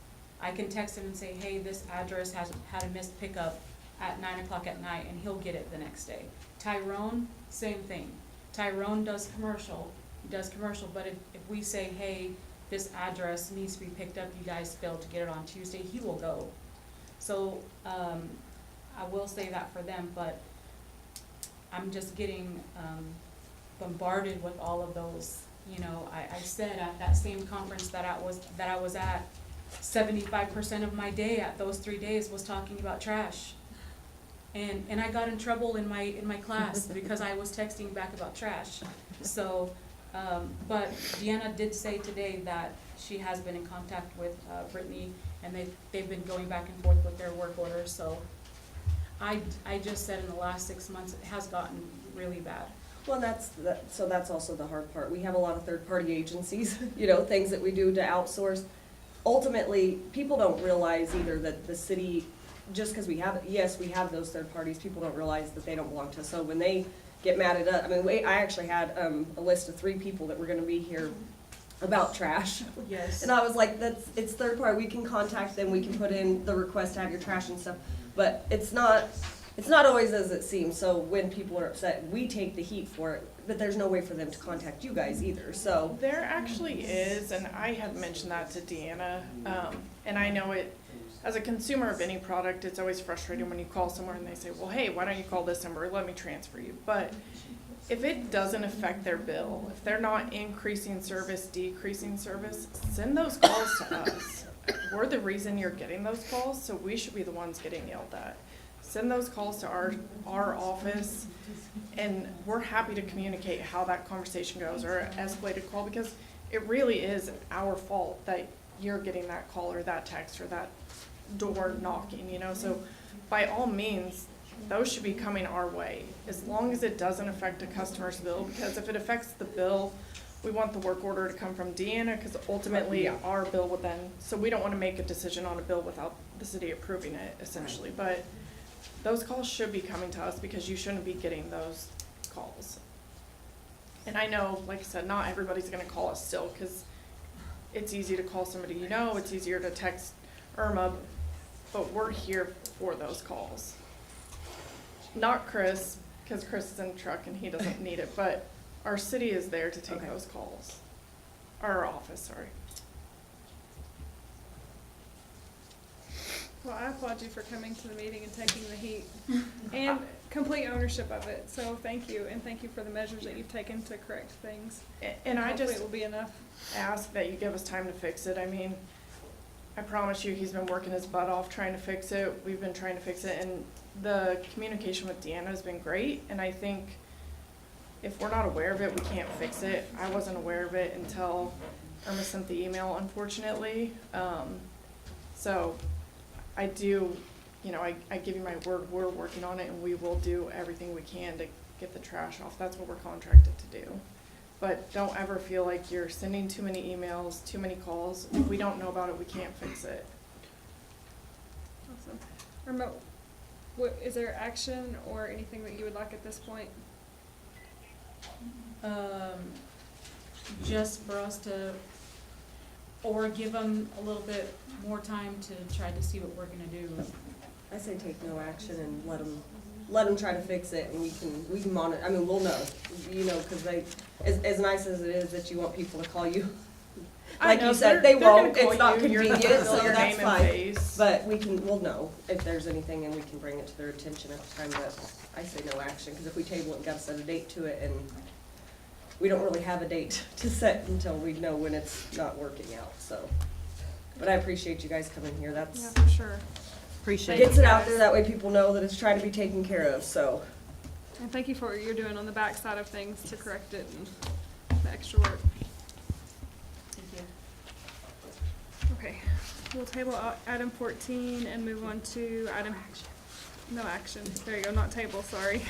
I can text him and say, hey, this address has had a missed pickup at 9 o'clock at night, and he'll get it the next day. Tyrone, same thing. Tyrone does commercial, but if we say, hey, this address needs to be picked up, you guys failed to get it on Tuesday, he will go. So, I will say that for them, but I'm just getting, bombarded with all of those. I said at that same conference that I was at, 75% of my day at those 3 days was talking about trash. And I got in trouble in my class because I was texting back about trash. So, but Deanna did say today that she has been in contact with Brittany, and they've been going back and forth with their work orders. So I just said in the last 6 months it has gotten really bad. Well, so that's also the hard part. We have a lot of third-party agencies, things that we do to outsource. Ultimately, people don't realize either that the city, just because we have those third parties, people don't realize that they don't belong to us. So when they get mad at us, I actually had a list of 3 people that were gonna be here about trash. Yes. And I was like, it's third party, we can contact them, we can put in the request to have your trash and stuff, but it's not always as it seems. So when people are upset, we take the heat for it, but there's no way for them to contact you guys either, so. There actually is, and I have mentioned that to Deanna, and I know it, as a consumer of any product, it's always frustrating when you call somewhere and they say, well, hey, why don't you call this number, let me transfer you. But if it doesn't affect their bill, if they're not increasing service, decreasing service, send those calls to us. We're the reason you're getting those calls, so we should be the ones getting yelled at. Send those calls to our office, and we're happy to communicate how that conversation goes, or an escalated call, because it really is our fault that you're getting that call or that text or that door knocking, so by all means, those should be coming our way, as long as it doesn't affect a customer's bill, because if it affects the bill, we want the work order to come from Deanna, because ultimately our bill would then, so we don't want to make a decision on a bill without the city approving it, essentially, but those calls should be coming to us, because you shouldn't be getting those calls. And I know, like I said, not everybody's gonna call us still, because it's easy to call somebody it's easier to text Irma, but we're here for those calls. Not Chris, because Chris is in the truck and he doesn't need it, but our city is there to take those calls. Our office, sorry. Well, I applaud you for coming to the meeting and taking the heat and complete ownership of it. So thank you, and thank you for the measures that you've taken to correct things. And I hopefully just it will be enough. ask that you give us time to fix it. I promise you, he's been working his butt off trying to fix it. We've been trying to fix it, and the communication with Deanna has been great. And I think if we're not aware of it, we can't fix it. I wasn't aware of it until Irma sent the email, unfortunately. So I do, I give you my word, we're working on it, and we will do everything we can to get the trash off. That's what we're contracted to do. But don't ever feel like you're sending too many emails, too many calls. If we don't know about it, we can't fix it. Awesome. Irma, is there action or anything that you would like at this point? Just for us to, or give them a little bit more time to try to see what we're gonna do. I say take no action and let them try to fix it, and we can monitor. We'll know, because as nice as it is that you want people to call you, like you said, they won't. It's not convenient, so that's fine. But we'll know if there's anything, and we can bring it to their attention at the time that I say no action. Because if we table it, we gotta set a date to it, and we don't really have a date to set until we know when it's not working out. So, but I appreciate you guys coming here. That's Yeah, for sure. gets it out there, that way people know that it's trying to be taken care of, so. And thank you for what you're doing on the back side of things to correct it and the extra work. Thank you. Okay, we'll table item 14 and move on to no action, there you go, not table, sorry.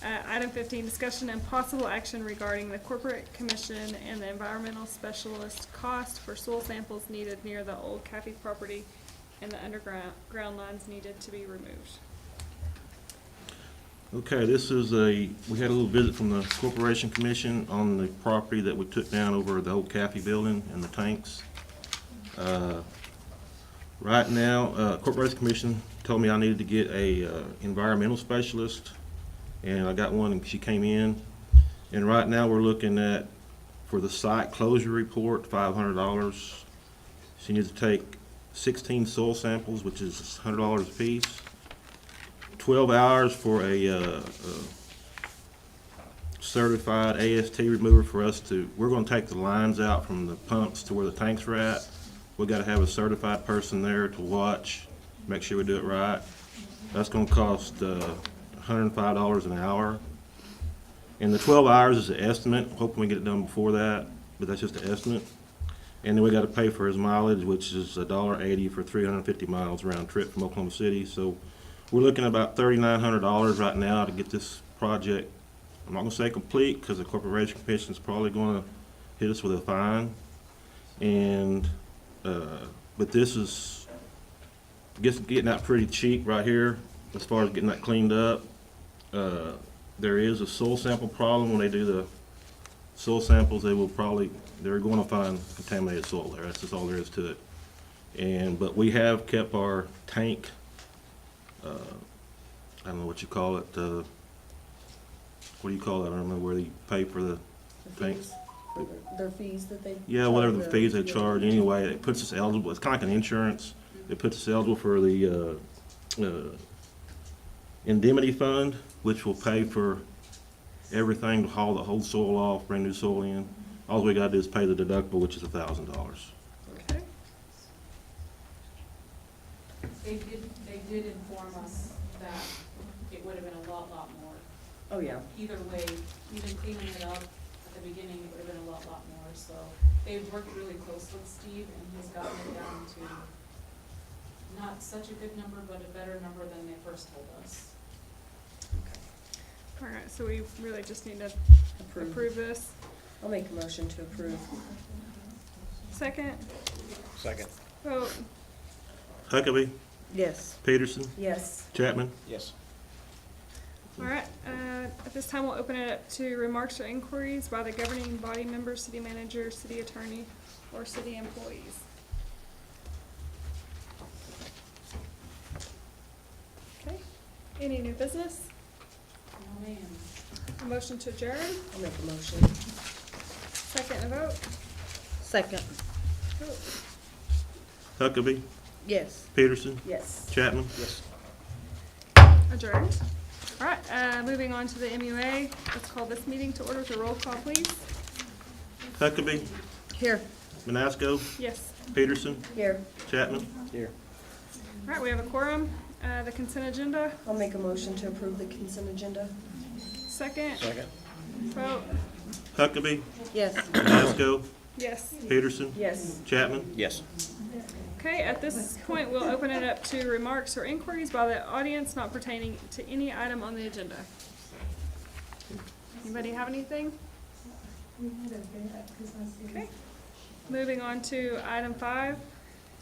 Item 15, discussion and possible action regarding the corporate commission and the environmental specialist cost for soil samples needed near the old Caffey property and the underground lines needed to be removed. Okay, this is we had a little visit from the Corporation Commission on the property that we took down over the old Caffey building and the tanks. Right now, Corporation Commission told me I needed to get a environmental specialist, and I got one, and she came in. And right now, we're looking at, for the site closure report, $500. She needs to take 16 soil samples, which is $100 a piece. 12 hours for a certified AST remover for us to, we're gonna take the lines out from the pumps to where the tanks are at. We gotta have a certified person there to watch, make sure we do it right. That's gonna cost $105 an hour. And the 12 hours is an estimate, hoping we get it done before that, but that's just an estimate. And then we gotta pay for his mileage, which is $1.80 for 350 miles round trip from Oklahoma City. So we're looking at about $3,900 right now to get this project, I'm not gonna say complete, because the Corporation Commission is probably gonna hit us with a fine. And, but this is getting out pretty cheap right here, as far as getting that cleaned up. There is a soil sample problem. When they do the soil samples, they're going to find contaminated soil there. That's just all there is to it. But we have kept our tank, I don't know what you call it, what do you call it? I don't remember where they pay for the tanks. Their fees that they. Yeah, whatever the fees they charge, anyway, it puts us eligible, it's kind of like an insurance. It puts us eligible for the indemnity fund, which will pay for everything to haul the whole soil off, bring new soil in. All we gotta do is pay the deductible, which is $1,000. Okay. They did inform us that it would have been a lot more. Oh, yeah. Either way, even cleaning it up at the beginning, it would have been a lot more. So they've worked really close with Steve, and he's gotten it down to not such a good number, but a better number than they first told us. All right, so we really just need to Approve. approve this. I'll make a motion to approve. Second, Second. vote, Huckabee, Yes. Peterson, Yes. Chapman. Yes. all right, at this time, we'll open it up to remarks or inquiries by the governing body members, city manager, city attorney, or city employees. Okay, any new business? Oh, man. A motion to adjourn, I'll make a motion. second and vote. Second. Vote. Huckabee, Yes. Peterson, Yes. Chapman. Yes. Adjourned. All right, moving on to the MUA. Let's call this meeting to order with a roll call, please. Huckabee, Here. Manasco, Yes. Peterson, Here. Chapman. Here. All right, we have a quorum. The consent agenda, I'll make a motion to approve the consent agenda. second. Second. Vote. Huckabee, Yes. Manasco, Yes. Peterson, Yes. Chapman. Yes. Okay, at this point, we'll open it up to remarks or inquiries by the audience not pertaining to any item on the agenda. Anybody have anything? Okay. Moving on to item 5,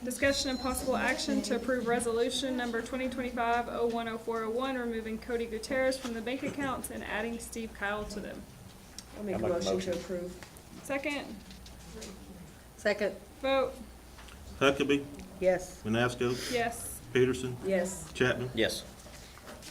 discussion and possible action to approve resolution number 2025-010401, removing Cody Gutierrez from the bank accounts and adding Steve Kyle to them. I'll make a motion to approve. Second, Second. vote, Huckabee, Yes. Manasco, yes. Peterson, Yes. Chapman. Yes.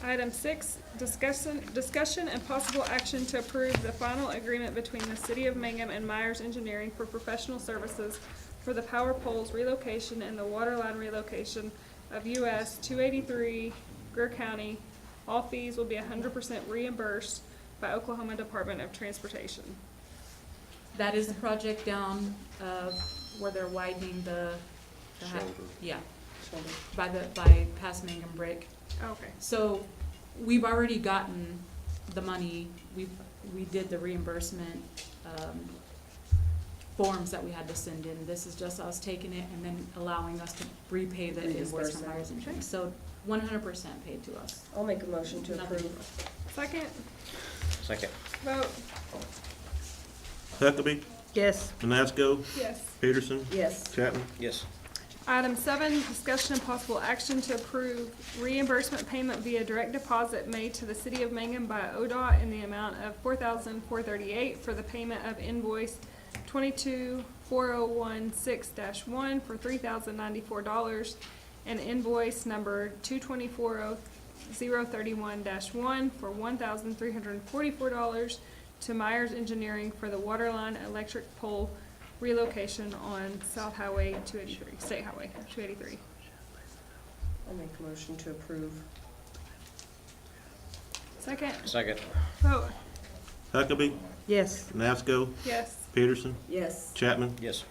Item 6, discussion and possible action to approve the final agreement between the City of Mangum and Myers Engineering for professional services for the power poles relocation and the water line relocation of US 283 Greer County. All fees will be 100% reimbursed by Oklahoma Department of Transportation. That is the project down, where they're widening the. Shoulder. Yeah, Shoulder. by past Mangum Brick. Okay. So we've already gotten the money, we did the reimbursement, forms that we had to send in. This is just us taking it and then allowing us to repay the invoice from Myers Insurance. So 100% paid to us. I'll make a motion to Nothing approve. Second, Second. vote, Huckabee, Yes. Manasco, yes. Peterson, Yes. Chapman. Yes. Item 7, discussion and possible action to approve reimbursement payment via direct deposit made to the city of Mangum by ODOT in the amount of $4,438 for the payment of invoice 224016-1 for $3,094 and invoice number 224031-1 for $1,344 to Myers Engineering for the waterline electric pole relocation on South Highway 283, State Highway 283. I'll make a motion to approve. Second, Second. vote, Huckabee, Yes. Manasco, yes. Peterson, Yes. Chapman. Yes.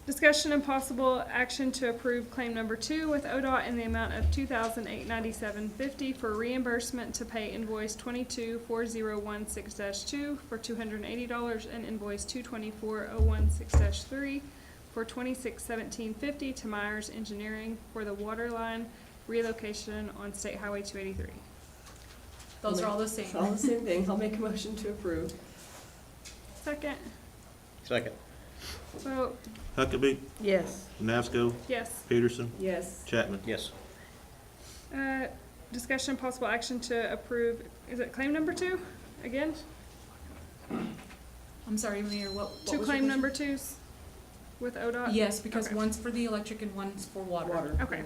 Discussion and possible action to approve claim number 2 with ODOT in the amount of $2,897.50 for reimbursement to pay invoice 224016-2 for $280 and invoice 224016-3 for $2617.50 to Myers Engineering for the waterline relocation on State Highway 283. Those are all the same. It's all the same thing. I'll make a motion to approve. Second, Second. vote, Huckabee, Yes. Manasco, yes. Peterson, Yes. Chapman. Yes. Discussion and possible action to approve, is it claim number 2 again? I'm sorry, Mayor, what was Two your claim question? number 2s with ODOT? Yes, because Okay. one's for the electric and one's for water. Okay.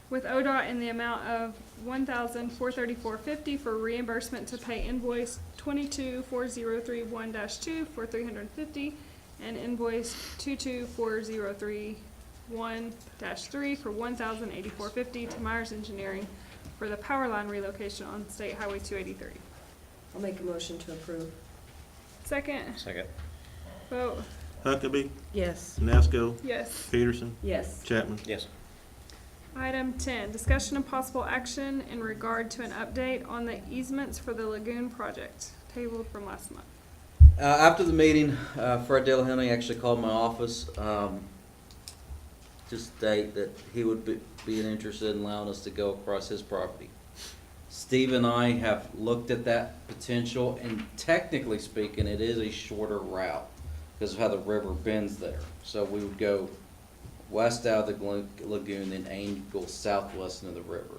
With ODOT in the amount of $1,434.50 for reimbursement to pay invoice 224031-2 for $350 and invoice 224031-3 for $1,084.50 to Myers Engineering for the power line relocation on State Highway 283. I'll make a motion to approve. Second, Second. vote, Huckabee, Yes. Manasco, yes. Peterson, Yes. Chapman. Yes. Item 10, discussion and possible action in regard to an update on the easements for the lagoon project, tabled from last month. After the meeting, Fred Delahanty actually called my office, to state that he would be interested in allowing us to go across his property. Steve and I have looked at that potential, and technically speaking, it is a shorter route because of how the river bends there. So we would go west out of the lagoon, then angle southwest into the river.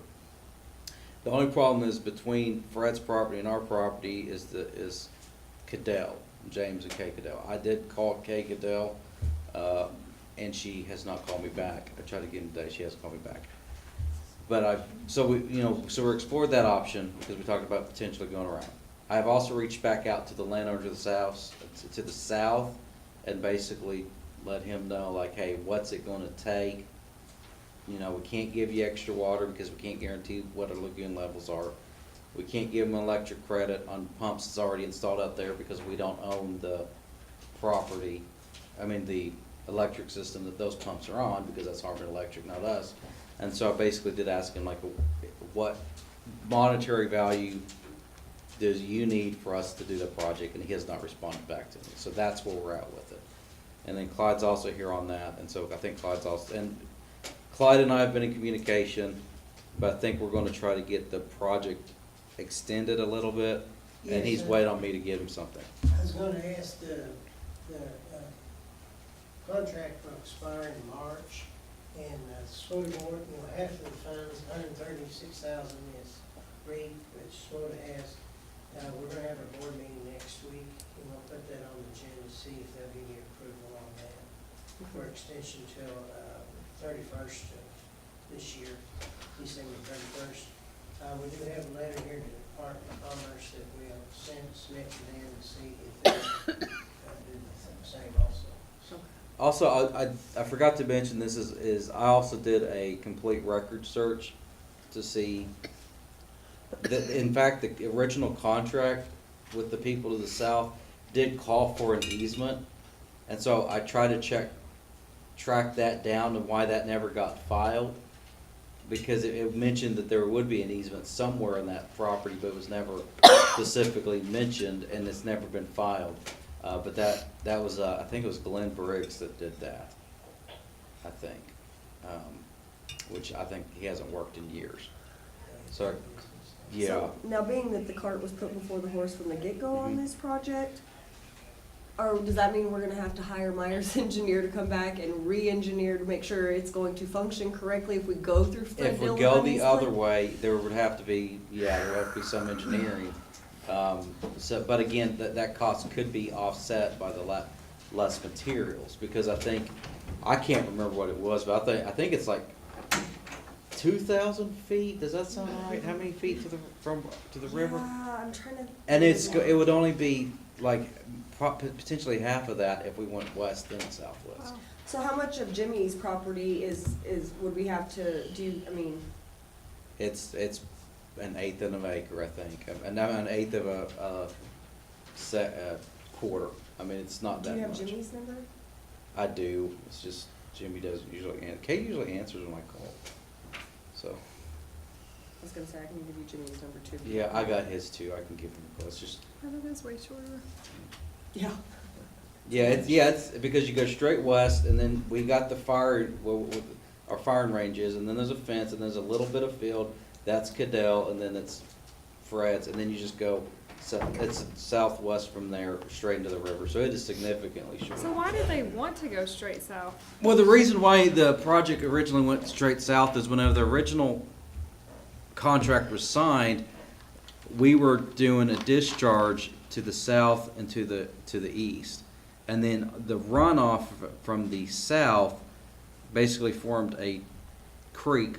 The only problem is between Fred's property and our property is Cadell, James and Kay Cadell. I did call Kay Cadell, and she has not called me back. I tried to get in today, she hasn't called me back. But so we're explored that option because we talked about potentially going around. I have also reached back out to the landowner to the south, and basically let him know, like, hey, what's it gonna take? We can't give you extra water because we can't guarantee what our lagoon levels are. We can't give them electric credit on pumps that's already installed out there because we don't own the property. The electric system that those pumps are on, because that's Harvard Electric, not us. And so I basically did ask him, like, what monetary value does you need for us to do the project? And he has not responded back to me. So that's where we're at with it. And then Clyde's also here on that, and so I think Clyde and I have been in communication, but I think we're gonna try to get the project extended a little bit, and he's waiting on me to give him something. I was gonna ask the contract will expire in March, and SWOTA board, half of the funds, $136,000 is free, which SWOTA has. We're gonna have a board meeting next week, and we'll put that on the agenda to see if there'll be any approval on that for extension till 31st of this year, December 31st. We do have a letter here to the Department of Commerce that we'll submit to them to see if they do the same also. Also, I forgot to mention, this is I also did a complete record search to see that, in fact, the original contract with the people to the south did call for an easement, and so I tried to track that down and why that never got filed. because it mentioned that there would be an easement somewhere in that property, but it was never specifically mentioned, and it's never been filed. But that was, I think it was Glenn Briggs that did that, I think. Which I think he hasn't worked in years. So, yeah. So, now being that the cart was put before the horse from the get-go on this project, or does that mean we're gonna have to hire Myers Engineer to come back and re-engineer to make sure it's going to function correctly if we go through Fred If we Dillon go on the these other plans? way, there would have to be, there would have to be some engineering. But again, that cost could be offset by the less materials, because I can't remember what it was, but I think it's like 2,000 feet. Does that sound right? How many feet to the river? Yeah, I'm trying to. And it would only be like potentially half of that if we went west and southwest. Wow. So how much of Jimmy's property would we have to do, I mean, It's an eighth of an acre, I think, and now an eighth of a quarter. I mean, it's not do that you have much. Jimmy's number? I do. It's just Jimmy doesn't usually answer. Kate usually answers when I call. So, I was gonna say, I can give you Jimmy's number too. yeah, I got his too. I can give him a call. It's just, That is way shorter. Yeah. it's because you go straight west, and then we got the our firing range is, and then there's a fence, and there's a little bit of field. That's Cadell, and then it's Fred's, and then you just go, it's southwest from there, straight into the river, so it is significantly shorter. So why did they want to go straight south? Well, the reason why the project originally went straight south is whenever the original contract was signed, we were doing a discharge to the south and to the east. And then the runoff from the south basically formed a creek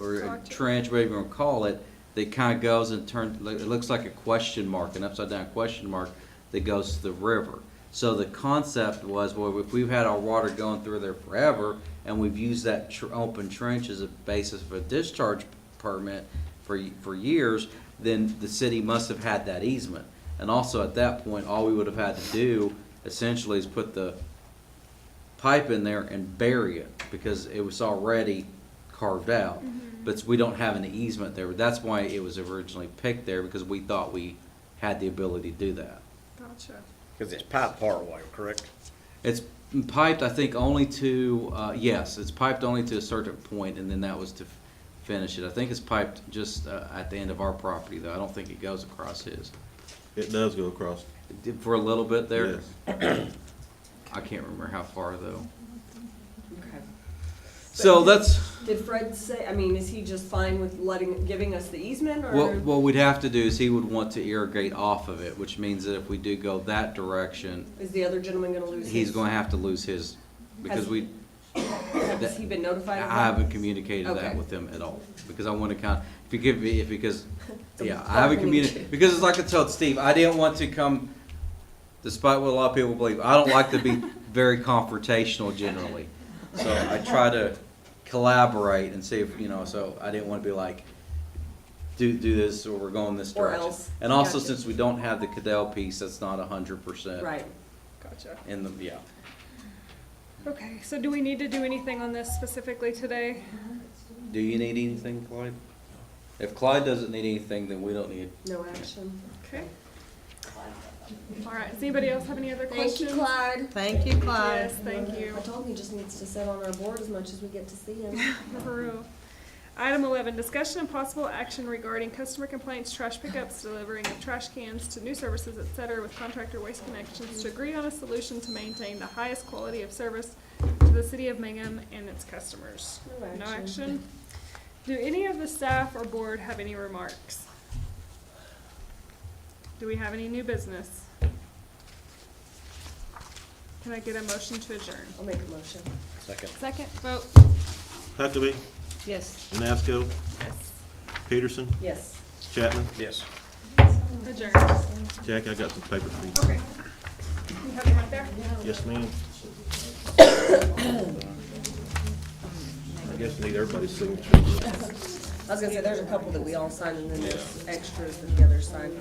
or a Gotcha. trench, whatever you want to call it, that kind of goes and turns, it looks like a question mark, an upside down question mark that goes to the river. So the concept was, well, if we've had our water going through there forever and we've used that open trench as a basis for a discharge permit for years, then the city must have had that easement. And also at that point, all we would have had to do essentially is put the pipe in there and bury it because it was already carved out. But we don't have an easement there. That's why it was originally picked there, because we thought we had the ability to do that. Gotcha. Because it's piped part way, correct? It's piped, I think, only to, yes, it's piped only to a certain point, and then that was to finish it. I think it's piped just at the end of our property, though. I don't think it goes across his. It does go across. It did for a little bit there? Yes. I can't remember how far, though. Okay. So that's, Did Fred say, I mean, is he just fine with giving us the easement, or? what we'd have to do is he would want to irrigate off of it, which means that if we do go that direction, Is the other gentleman gonna lose his? he's going to have to lose his, because Has he been notified of that? I haven't communicated that Okay. with him at all, because I want to kind of, if you give me, because, It's a yeah, I haven't bargaining communicated, chip. because it's like I told Steve, I didn't want to come, despite what a lot of people believe, I don't like to be very confrontational generally. So I try to collaborate and see if, so I didn't want to be like, do this, or we're going this Or direction. else. And also, Gotcha. since we don't have the Cadell piece, that's not 100%. Right. Gotcha. In the, yeah. Okay, so do we need to do anything on this specifically today? Do you need anything, Clyde? If Clyde doesn't need anything, then we don't need. No action. Okay. All right, does anybody else have any other Thank questions? you, Clyde. Thank you, Clyde. Yes, thank you. I told him he just needs to sit on our board as much as we get to see him. For real. Item 11, discussion and possible action regarding customer complaints, trash pickups, delivering of trash cans to new services, et cetera, with contractor Waste Connections to agree on a solution to maintain the highest quality of service to the city of Mangum and its customers. No No action. action. Do any of the staff or board have any remarks? Do we have any new business? Can I get a motion to adjourn? I'll make a motion. Second. Second, vote. Huckabee, Yes. Nasco, Yes. Peterson, Yes. Chapman. Yes. Adjourn. Jack, I got some paper for you. Okay. You have it right there? Yes, ma'am. I guess need everybody's signature. I was gonna say, there's a couple that we all sign, and then there's extras that the others sign.